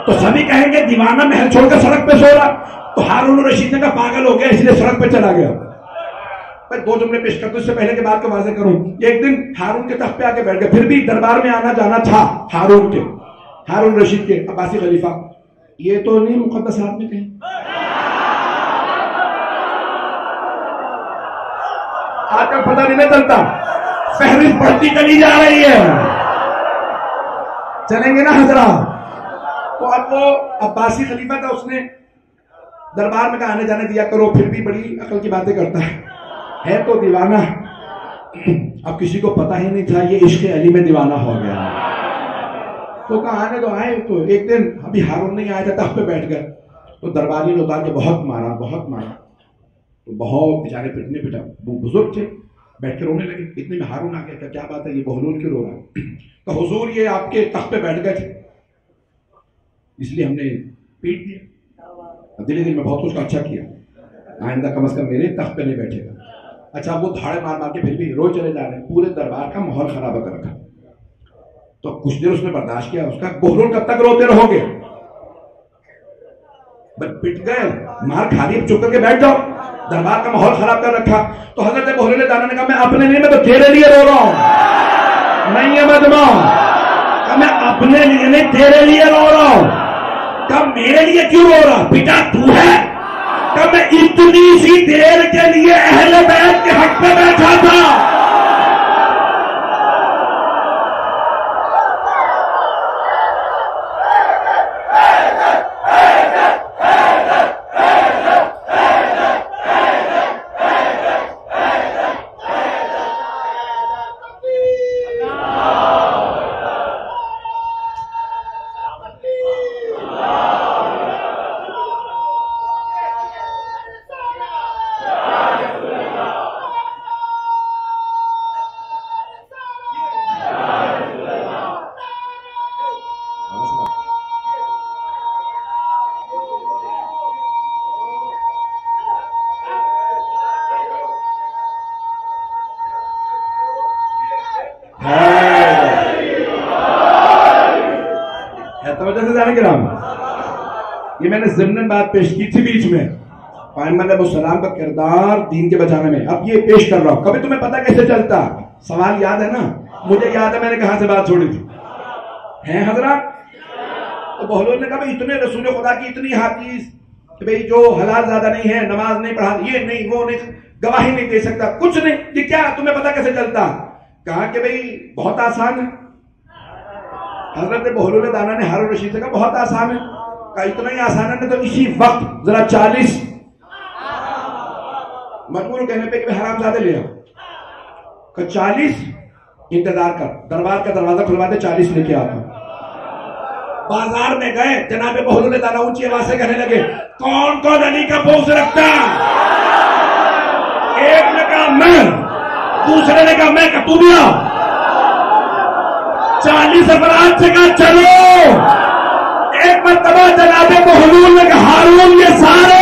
تو سبھی کہیں گے دیوانہ محل چھوڑ کے سڑک پہ سو رہا. تو ہارون رشید نے کہا پاگل ہو گیا اس لیے سڑک پہ چلا گیا. میں 2 جملے پیش کرتا ہوں، اس سے پہلے کے بات کو واضح کروں. ایک دن ہارون کے تخت پہ آ کے بیٹھ گئے، پھر بھی دربار میں آنا جانا تھا ہارون رشید کے عباسی خلیفہ. یہ تو نہیں مقدسات میں کہیں آج کل پتہ نہیں چلتا، فہرست بڑھتی چلی جا رہی ہے. چلیں گے نا حضرات. تو اب وہ عباسی خلیفہ تھا، اس نے دربار میں آنے جانے دیا کرو، پھر بھی بڑی عقل کی باتیں کرتا ہے تو دیوانہ. اب کسی کو پتہ ہی نہیں تھا یہ عشق علی میں دیوانہ ہو گیا. تو کہا آنے تو آئے. تو ایک دن ابھی ہارون نہیں آیا تھا، تخت پہ بیٹھ گئے تو درباری نے اتار کے بہت مارا. تو بہت بیچارے پٹنے پٹا. بزرگ تھے، بیٹھ کے رونے لگے. اتنے میں ہارون آ گیا کہ کیا بات ہے یہ بہلول کیوں رو رہا ہے؟ تو حضور یہ آپ کے تخت پہ بیٹھ گئے تھے اس لیے ہم نے پیٹ دیا. دل میں بہت کچھ کا اچھا کیا، آئندہ کم از کم میرے تخت پہ نہیں بیٹھے گا. اچھا وہ دھاڑے مار مار کے پھر بھی روز چلے جا رہے ہیں، پورے دربار کا ماحول خراب کر رکھا. تو کچھ دیر اس نے برداشت کیا. اس کا بہلول کب تک روتے رہو گے؟ پٹ گئے، مار کھا لی، چپ کر کے بیٹھ جاؤ، دربار کا ماحول خراب کر رکھا. تو حضرت بہلول دانا نے کہا میں اپنے لیے، میں تو تیرے لیے رو رہا ہوں. نہیں ہے مجمع، میں اپنے لیے نہیں تیرے لیے رو رہا ہوں. کب میرے لیے کیوں رو رہا؟ بیٹا تو ہے. کب میں اتنی سی دیر کے لیے اہل بیت کے حق پہ بیٹھا تھا. یہ میں نے ضمن بات پیش کی تھی بیچ میں، قائم علیہ السلام کا کردار دین کے بچانے میں، اب یہ پیش کر رہا ہوں. کبھی تمہیں پتا کیسے چلتا؟ سوال یاد ہے نا؟ مجھے یاد ہے میں نے کہاں سے بات چھوڑی تھی. ہیں حضرات؟ تو بہلول نے کہا بھائی اتنے رسول خدا کی اتنی حدیث کہ بھئی جو حلال زیادہ نہیں ہے، نماز نہیں پڑھا، یہ نہیں وہ نہیں، گواہی نہیں دے سکتا، کچھ نہیں، یہ کیا تمہیں پتا کیسے چلتا؟ کہا کہ بھئی بہت آسان ہے. حضرت بہلول دانا نے ہارون رشید سے کہا بہت آسان ہے. کہا اتنا ہی آسان ہے تو اسی وقت ذرا 40 مجبور کہنے پہ کہ حرام زادے لے آؤ. کہ 40 انتظار کر، دربار کا دروازہ کھلوا دے، 40 لے کے آتا. بازار میں گئے، جناب بہلول دانا اونچی آواز سے کہنے لگے کون کون علی کا بغض رکھتا؟ ایک نے کہا میں، دوسرے نے کہا میں، کہ تو بھی آ. 40 افراد سے کہا چلو. ایک مرتبہ جناب بہلول نے کہا ہارون یہ سارے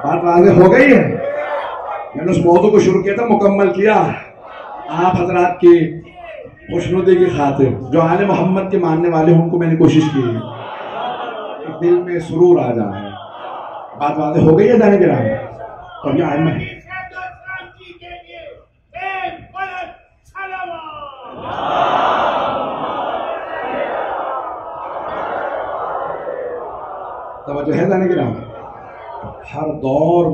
بات واضح ہو گئی ہے. میں نے اس موضوع کو شروع کیا تھا، مکمل کیا آپ حضرات کی خوشنودی کی خاطر. جو آل محمد کے ماننے والے ہیں ان کو میں نے کوشش کی ہے دل میں سرور آ جائے. بات واضح ہو گئی ہے جانے گرام. تو یہ آئمہ ہے توجہ ہے جانے گرام. ہر دور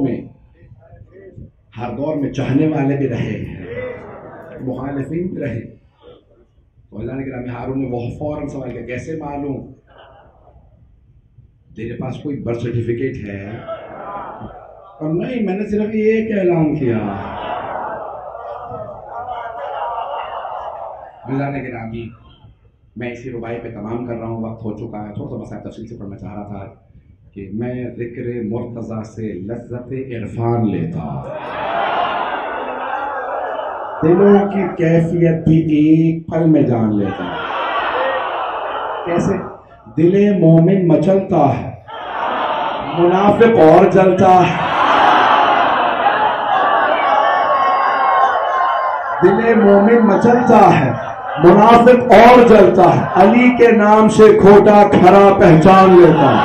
میں چاہنے والے بھی رہے، مخالفین بھی رہے. تو اللہ نے گرامی ہارون نے وہ فوراً سوال کیا کیسے معلوم تیرے پاس کوئی برتھ سرٹیفکیٹ ہے؟ اور نہیں، میں نے صرف یہ ایک اعلان کیا. اللہ نے گرامی میں اسی ربائی پہ تمام کر رہا ہوں، وقت ہو چکا ہے. تھوڑا سا مسائل تفصیل سے پڑھنا چاہ رہا تھا کہ میں ذکر مرتضیٰ سے لذت عرفان لیتا، دلوں کی کیفیت بھی ایک پل میں جان لیتا. کیسے؟ دل مومن مچلتا ہے، منافق اور جلتا ہے. دل مومن مچلتا ہے، منافق اور جلتا ہے. علی کے نام سے کھوٹا کھرا پہچان لیتا ہے.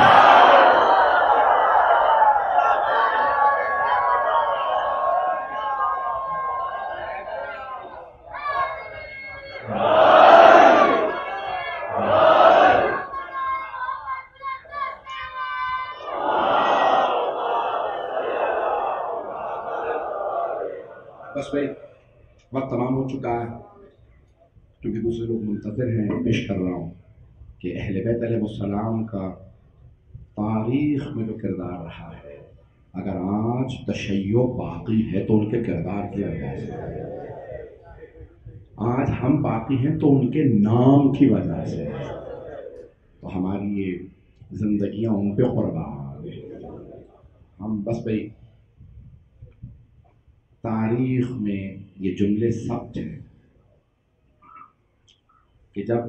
بس بھائی وقت تمام ہو چکا ہے، کیونکہ دوسرے لوگ منتظر ہیں. پیش کر رہا ہوں کہ اہل بیت علیہ السلام کا تاریخ میں جو کردار رہا ہے، اگر آج تشیع باقی ہے تو ان کے کردار کی وجہ سے. آج ہم باقی ہیں تو ان کے نام کی وجہ سے. تو ہماری یہ زندگیاں ان پہ قربان. ہم بس بھائی تاریخ میں یہ جملے ثبت ہیں کہ جب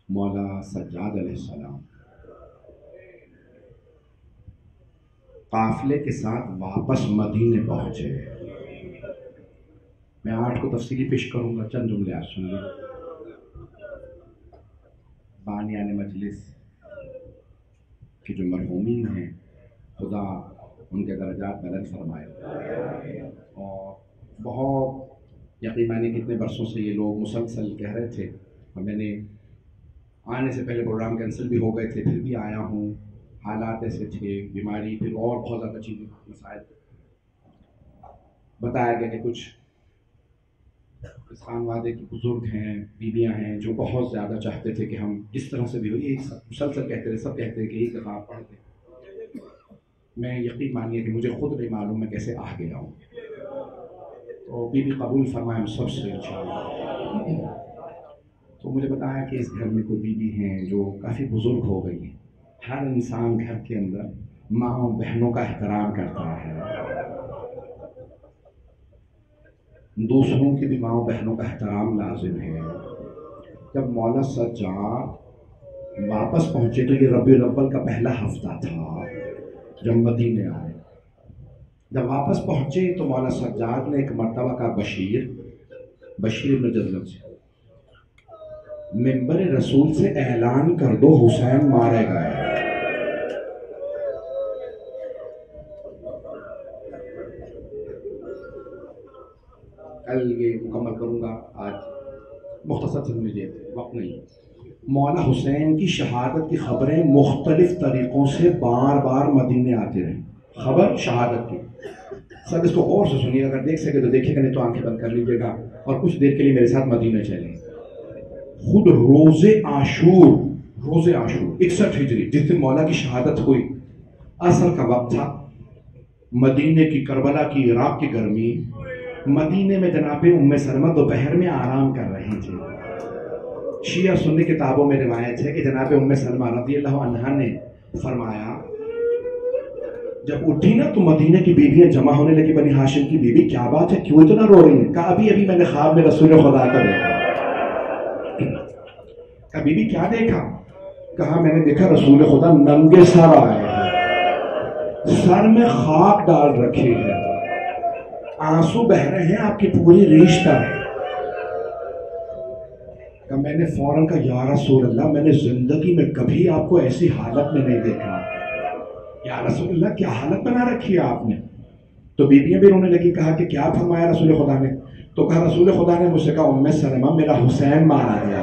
مولا سجاد علیہ السلام قافلے کے ساتھ واپس مدینے پہنچے، میں 8 کو تفصیلی پیش کروں گا، چند جملے آپ سن لیں. بانیان مجلس کی جو مرحومین ہیں، خدا ان کے درجات بلند فرمائے. اور بہت یقیناً کتنے برسوں سے یہ لوگ مسلسل کہہ رہے تھے، اور میں نے آنے سے پہلے پروگرام کینسل بھی ہو گئے تھے، پھر بھی آیا ہوں. حالات ایسے تھے، بیماری، پھر اور بہت زیادہ چیزیں، مسائل. بتایا گیا کہ کچھ اس خانوادے کے بزرگ ہیں، بیویاں ہیں جو بہت زیادہ چاہتے تھے کہ ہم جس طرح سے بھی ہو، یہی مسلسل کہتے تھے، سب کہتے ہیں کہ یہی دفعہ آپ پڑھ دیں۔ میں یقین مانیے کہ مجھے خود نہیں معلوم میں کیسے آ گیا ہوں، تو بی بی قبول فرمائیں سب سے انشاءاللہ۔ تو مجھے بتایا کہ اس گھر میں کوئی بیوی ہیں جو کافی بزرگ ہو گئی ہیں۔ ہر انسان گھر کے اندر ماں اور بہنوں کا احترام کرتا ہے، دوسروں کی بھی ماں و بہنوں کا احترام لازم ہے۔ جب مولا سجاد واپس پہنچے تو یہ ربیع الاول کا پہلا ہفتہ تھا جب مدینے آئے۔ جب واپس پہنچے تو مولا سجاد نے ایک مرتبہ کہا بشیر بن جذلم سے ممبر رسول سے اعلان کر دو حسین مارے گئے۔ کل یہ مکمل کروں گا، آج مختصر سے مجھے وقت نہیں۔ مولا حسین کی شہادت کی خبریں مختلف طریقوں سے بار بار مدینے آتے رہے، خبر شہادت کی۔ سب اس کو غور سے سنیے، اگر دیکھ سکے تو دیکھیے گا، نہیں تو آنکھیں بند کر لیجیے گا اور کچھ دیر کے لیے میرے ساتھ مدینے چلیں۔ خود روز عاشور 61 ہجری جس دن مولا کی شہادت ہوئی، عصر کا وقت تھا، مدینے کی کربلا کی عراق کی گرمی، مدینے میں جناب ام سلمہ دوپہر میں آرام کر رہی تھی۔ شیعہ سنی کتابوں میں روایت ہے کہ جناب ام سلمہ رضی اللہ عنہا نے فرمایا جب اٹھی نا تو مدینے کی بیویاں جمع ہونے لگی، بنی ہاشم کی بیوی کیا بات ہے، کیوں اتنا رو رہی ہیں؟ کہا ابھی میں نے خواب میں رسول خدا کا دیکھا۔ کہا بیوی کیا دیکھا؟ کہا میں نے دیکھا رسول خدا ننگے سر آئے ہیں، سر میں خاک ڈال رکھی ہے، آنسو بہ رہے ہیں، آپ کی پوری ریش پر ہے۔ کہ میں نے فوراً کہا یا رسول اللہ میں نے زندگی میں کبھی آپ کو ایسی حالت میں نہیں دیکھا، یا رسول اللہ کیا حالت بنا رکھی ہے آپ نے؟ تو بیویاں بھی رونے لگی، کہا کہ کیا فرمایا رسول خدا نے؟ تو کہا رسول خدا نے مجھ سے کہا ام سلمہ میرا حسین مارا گیا،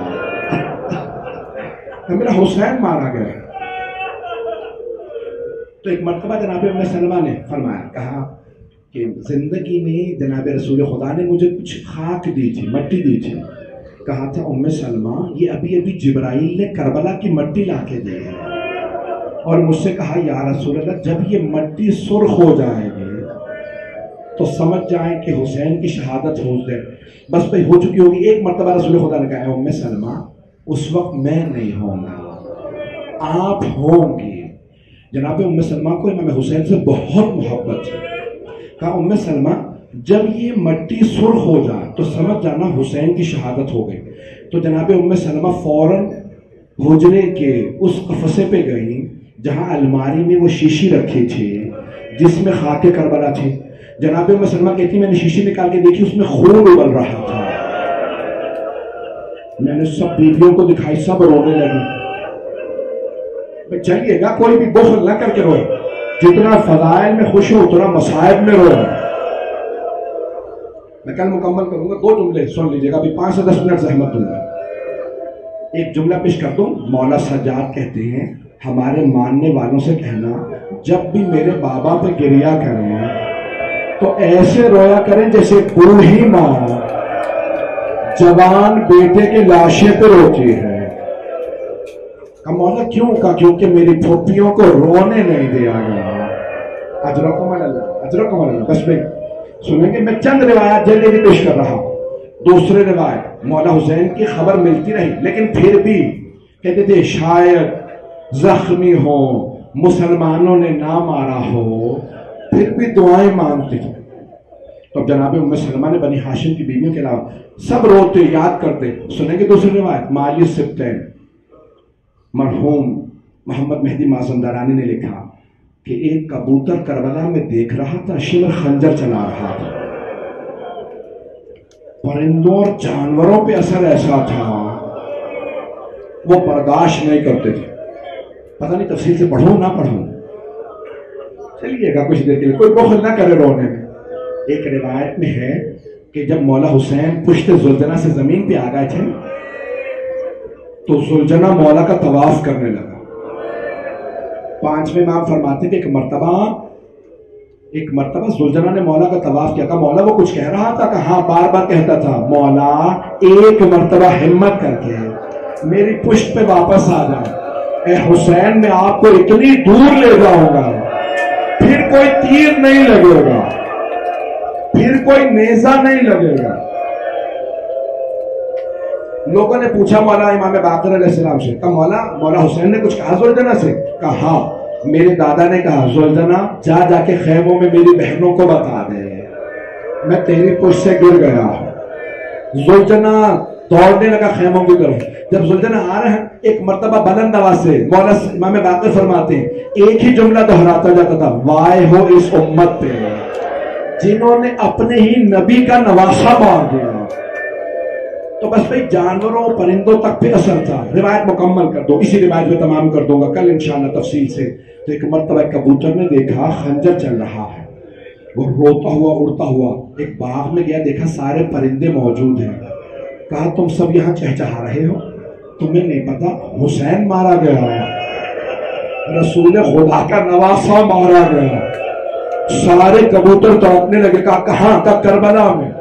میرا حسین مارا گیا۔ تو ایک مرتبہ جناب ام سلمہ نے فرمایا، کہا کہ زندگی میں جناب رسول خدا نے مجھے کچھ خاک دی تھی، مٹی دی تھی، کہا تھا ام سلمہ یہ ابھی جبرائیل نے کربلا کی مٹی لا کے دی ہے، اور مجھ سے کہا یا رسول اللہ جب یہ مٹی سرخ ہو جائے گی تو سمجھ جائیں کہ حسین کی شہادت ہو گئی، بس بھائی ہو چکی ہوگی۔ ایک مرتبہ رسول خدا نے کہا ام سلمہ اس وقت میں نہیں ہوں گا، آپ ہوں گی۔ جناب ام سلمہ کو امام حسین سے بہت محبت تھی، کہا ام سلمہ جب یہ مٹی سرخ ہو جائے تو سمجھ جانا حسین کی شہادت ہو گئی۔ تو جناب ام سلمہ فوراً حجرے کے اس قفسے پہ گئیں جہاں الماری میں وہ شیشی رکھی تھی جس میں خاک کربلا تھی۔ جناب ام سلمہ کہتی میں نے شیشی نکال کے دیکھی، اس میں خون ابل رہا تھا، میں نے سب بیویوں کو دکھائی، سب رونے لگی۔ چلیے گا کوئی بھی بخل نہ کر کے روئے، جتنا فضائل میں خوش ہو اتنا مصائب میں روئے۔ میں کل مکمل کروں گا، 2 جملے سن لیجیے گا، ابھی 5 سے 10 منٹ زحمت دوں گا۔ ایک جملہ پیش کر دوں، مولا سجاد کہتے ہیں ہمارے ماننے والوں سے کہنا جب بھی میرے بابا پہ گریا کریں تو ایسے رویا کریں جیسے بوڑھی ماں جوان بیٹے کے لاشے پہ روتی ہے۔ مولا کیوں؟ کہا کیونکہ میری پھوپھیوں کو رونے نہیں دیا گیا۔ اجرکم اللہ۔ بس بھائی سنیں گے، میں چند روایات جلدی پیش کر رہا ہوں۔ دوسرے روایت مولا حسین کی خبر ملتی رہی، لیکن پھر بھی کہتے تھے شاید زخمی ہو، مسلمانوں نے نہ مارا ہو، پھر بھی دعائیں مانگتے تھے۔ تو جناب ام سلمہ نے بنی ہاشم کی بیویوں کے علاوہ سب روتے یاد کرتے۔ سنیں گے دوسری روایت، مالی سبتین مرحوم محمد مہدی مازندرانی نے لکھا کہ ایک کبوتر کربلا میں دیکھ رہا تھا، شمر خنجر چلا رہا تھا، پرندوں اور جانوروں پہ اثر ایسا تھا وہ برداشت نہیں کرتے تھے۔ پتہ نہیں تفصیل سے پڑھوں نہ پڑھوں، چلیے گا کچھ دیر کے لیے، کوئی بخل نہ کرے رونے میں۔ ایک روایت میں ہے کہ جب مولا حسین پشت زلجنہ سے زمین پہ آ گئے تھے تو زلجنہ مولا کا طواف کرنے لگا۔ 5ویں امام فرماتے کہ ایک مرتبہ ایک مرتبہ زلجنا نے مولا کا طواف کیا، کہا مولا وہ کچھ کہہ رہا تھا؟ کہا ہاں بار بار کہتا تھا مولا ایک مرتبہ ہمت کر کے میری پشت پہ واپس آ جائے، اے حسین میں آپ کو اتنی دور لے جاؤں گا پھر کوئی تیر نہیں لگے گا، پھر کوئی نیزہ نہیں لگے گا۔ لوگوں نے پوچھا مولا امام باقر علیہ السلام سے، کہا مولا حسین نے کچھ کہا زلجنا سے؟ کہا ہاں میرے دادا نے کہا زلجنا جا کے خیموں میں میری بہنوں کو بتا دے میں تیری پشت سے گر گیا ہوں۔ زلجنا دوڑنے لگا خیموں کی طرف۔ جب زلجنا آ رہے ہیں ایک مرتبہ بلند آواز سے مولا امام باقر فرماتے ہیں ایک ہی جملہ دہراتا جاتا تھا، وائے ہو اس امت پہ جنہوں نے اپنے ہی نبی کا نواسہ مار دیا۔ تو بس بھئی جانوروں پرندوں تک پہ اثر تھا۔ روایت مکمل کر دو، اسی روایت میں تمام کر دوں گا کل انشاءاللہ تفصیل سے۔ تو ایک مرتبہ کبوتر نے دیکھا خنجر چل رہا ہے، وہ روتا ہوا اڑتا ہوا ایک باغ میں گیا، دیکھا سارے پرندے موجود ہیں۔ کہا تم سب یہاں چہچہا رہے ہو، تمہیں نہیں پتا حسین مارا گیا، رسول خدا کا نواسہ مارا گیا۔ سارے کبوتر دوڑنے لگے، کہا کہاں؟ کہا کربلا میں۔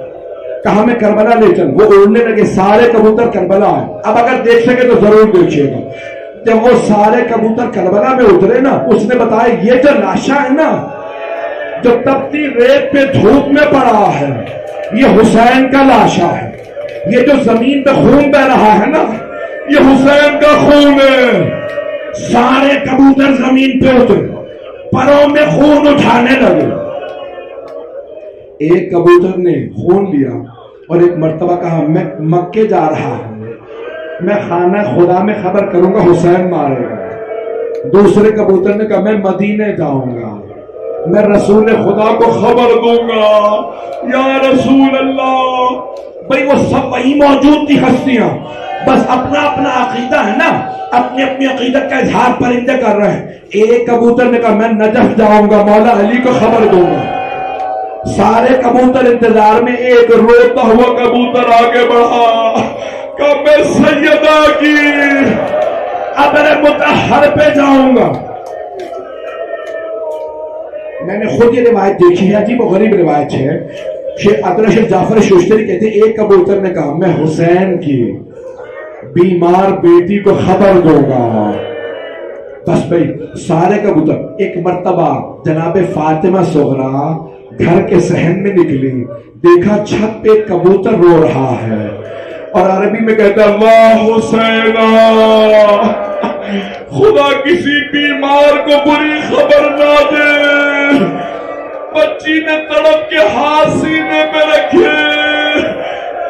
کہا میں کربلا لے چل۔ وہ اڑنے لگے، سارے کبوتر کربلا آئے۔ اب اگر دیکھ سکے تو ضرور دیکھیے گا۔ جب وہ سارے کبوتر کربلا میں اترے نا، اس نے بتایا یہ جو لاشا ہے نا جو تپتی ریت پہ دھوپ میں پڑا ہے یہ حسین کا لاشا ہے، یہ جو زمین پہ خون بہ رہا ہے نا یہ حسین کا خون ہے۔ سارے کبوتر زمین پہ اترے، پروں میں خون اٹھانے لگے۔ ایک کبوتر نے خون لیا اور ایک مرتبہ کہا میں مکے جا رہا ہوں، میں خانہ خدا میں خبر کروں گا حسین مارے گا۔ دوسرے کبوتر نے کہا میں مدینے جاؤں گا، میں رسول خدا کو خبر دوں گا یا رسول اللہ۔ بھئی وہ سب وہی موجود تھی ہستیاں، بس اپنا اپنا عقیدہ ہے نا، اپنی اپنی عقیدت کا اظہار پرندے کر رہے ہیں۔ ایک کبوتر نے کہا میں نجف جاؤں گا، مولا علی کو خبر دوں گا۔ سارے کبوتر انتظار میں، ایک روتا ہوا کبوتر آگے بڑھا کہ میں سیدہ کی ابر مطہر پہ جاؤں گا۔ میں نے خود یہ روایت دیکھی ہے، عجیب و غریب روایت ہے۔ شیخ جعفر شوشتری کہتے ہیں ایک کبوتر نے کہا میں حسین کی بیمار بیٹی کو خبر دوں گا۔ بس بھئی سارے کبوتر۔ ایک مرتبہ جناب فاطمہ صغرا گھر کے صحن میں نکلی، دیکھا چھت پہ کبوتر رو رہا ہے اور عربی میں کہتا ہے واہ حسینہ، خدا کسی بیمار کو بری خبر نہ دے۔ بچی نے تڑپ کے ہاتھ سینے پہ رکھے،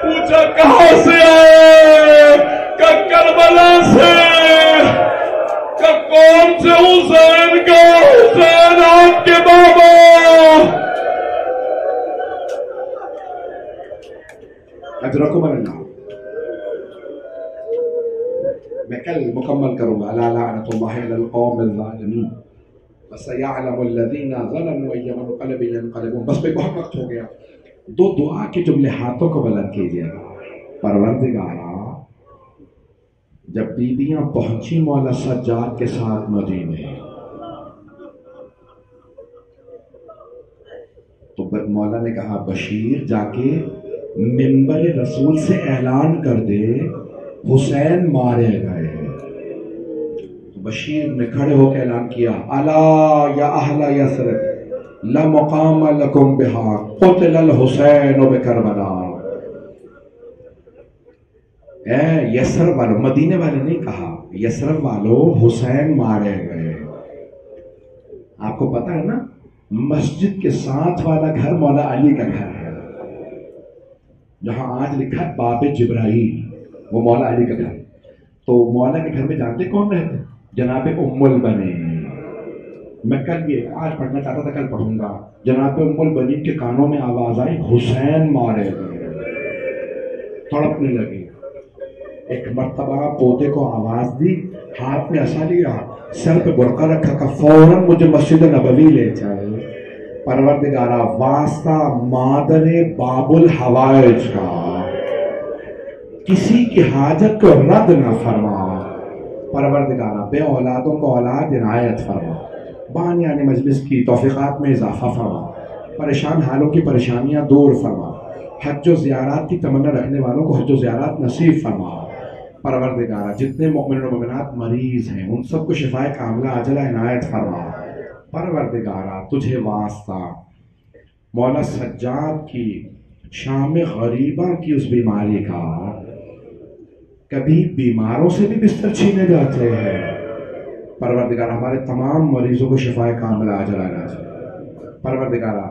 پوچھا کہاں سے آئے؟ کہ کربلا سے۔ کہ کون سے حسین کا؟ حسین آپ کے بابا۔ اجرکم اللہ۔ میں کل مکمل کروں گا الا لعنۃ اللہ علی القوم الظالمین وسیعلم الذین ظلموا ای منقلب ینقلبون۔ بس بھئی بہت وقت ہو گیا، دو دعا کے جملے ہاتھوں کو بلند کیجیے گا۔ پروردگارا جب بیویاں پہنچی مولا سجاد کے ساتھ مدینے تو مولا نے کہا بشیر جا کے منبر رسول سے اعلان کر دے حسین مارے گئے۔ بشیر نے کھڑے ہو کے اعلان کیا الا یا اہل یثرب لا مقام لکم بہا قتل الحسین بکربلا۔ اے یثرب والو، مدینے والے نہیں کہا، یثرب والو حسین مارے گئے۔ آپ کو پتا ہے نا مسجد کے ساتھ والا گھر مولا علی کا گھر ہے، جہاں آج لکھا ہے باب جبرائیل، وہ مولا علی کا گھر۔ تو مولا کے گھر میں جانتے کون رہتے؟ جناب ام البنین۔ میں کل یہ آج پڑھنا چاہتا تھا، کل پڑھوں گا۔ جناب ام البنین کے کانوں میں آواز آئی حسین مارے گئے، تڑپنے لگی۔ ایک مرتبہ پوتے کو آواز دی، ہاتھ میں عصا لیا، سر پہ برقع رکھا کہ فوراً مجھے مسجد نبوی لے جائے۔ پروردگارا واسطہ مادر باب الحوائج کا، کسی کی حاجت کو رد نہ فرما۔ پروردگارا بے اولادوں کو اولاد عنایت فرما، بانیان مجلس کی توفیقات میں اضافہ فرما، پریشان حالوں کی پریشانیاں دور فرما، حج و زیارات کی تمنا رکھنے والوں کو حج و زیارات نصیب فرما۔ پروردگارہ جتنے مومن و مومنات مریض ہیں ان سب کو شفائے کاملہ عاجلہ عنایت فرما۔ پروردگارہ تجھے واسطہ مولا سجاد کی شام غریبہ کی اس بیماری کا، کبھی بیماروں سے بھی بستر چھینے جاتے ہیں، پروردگارہ ہمارے تمام مریضوں کو شفائے کاملہ عاجلہ عنایت۔ پروردگارہ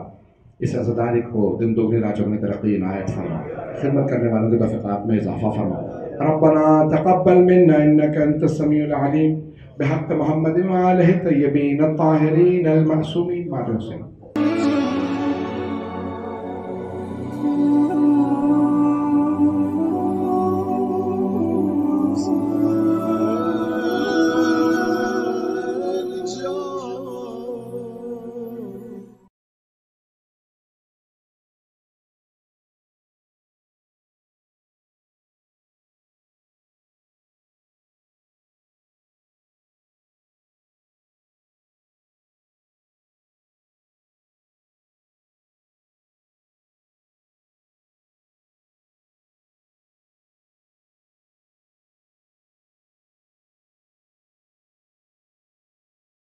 اس عزاداری کو دن دوگنی رات چوگنی ترقی عنایت فرما، خدمت کرنے والوں کے توفیقات میں اضافہ فرما۔ ربنا تقبل منا انك انت السميع العليم بحق محمد وآله الطيبين الطاهرين المعصومين.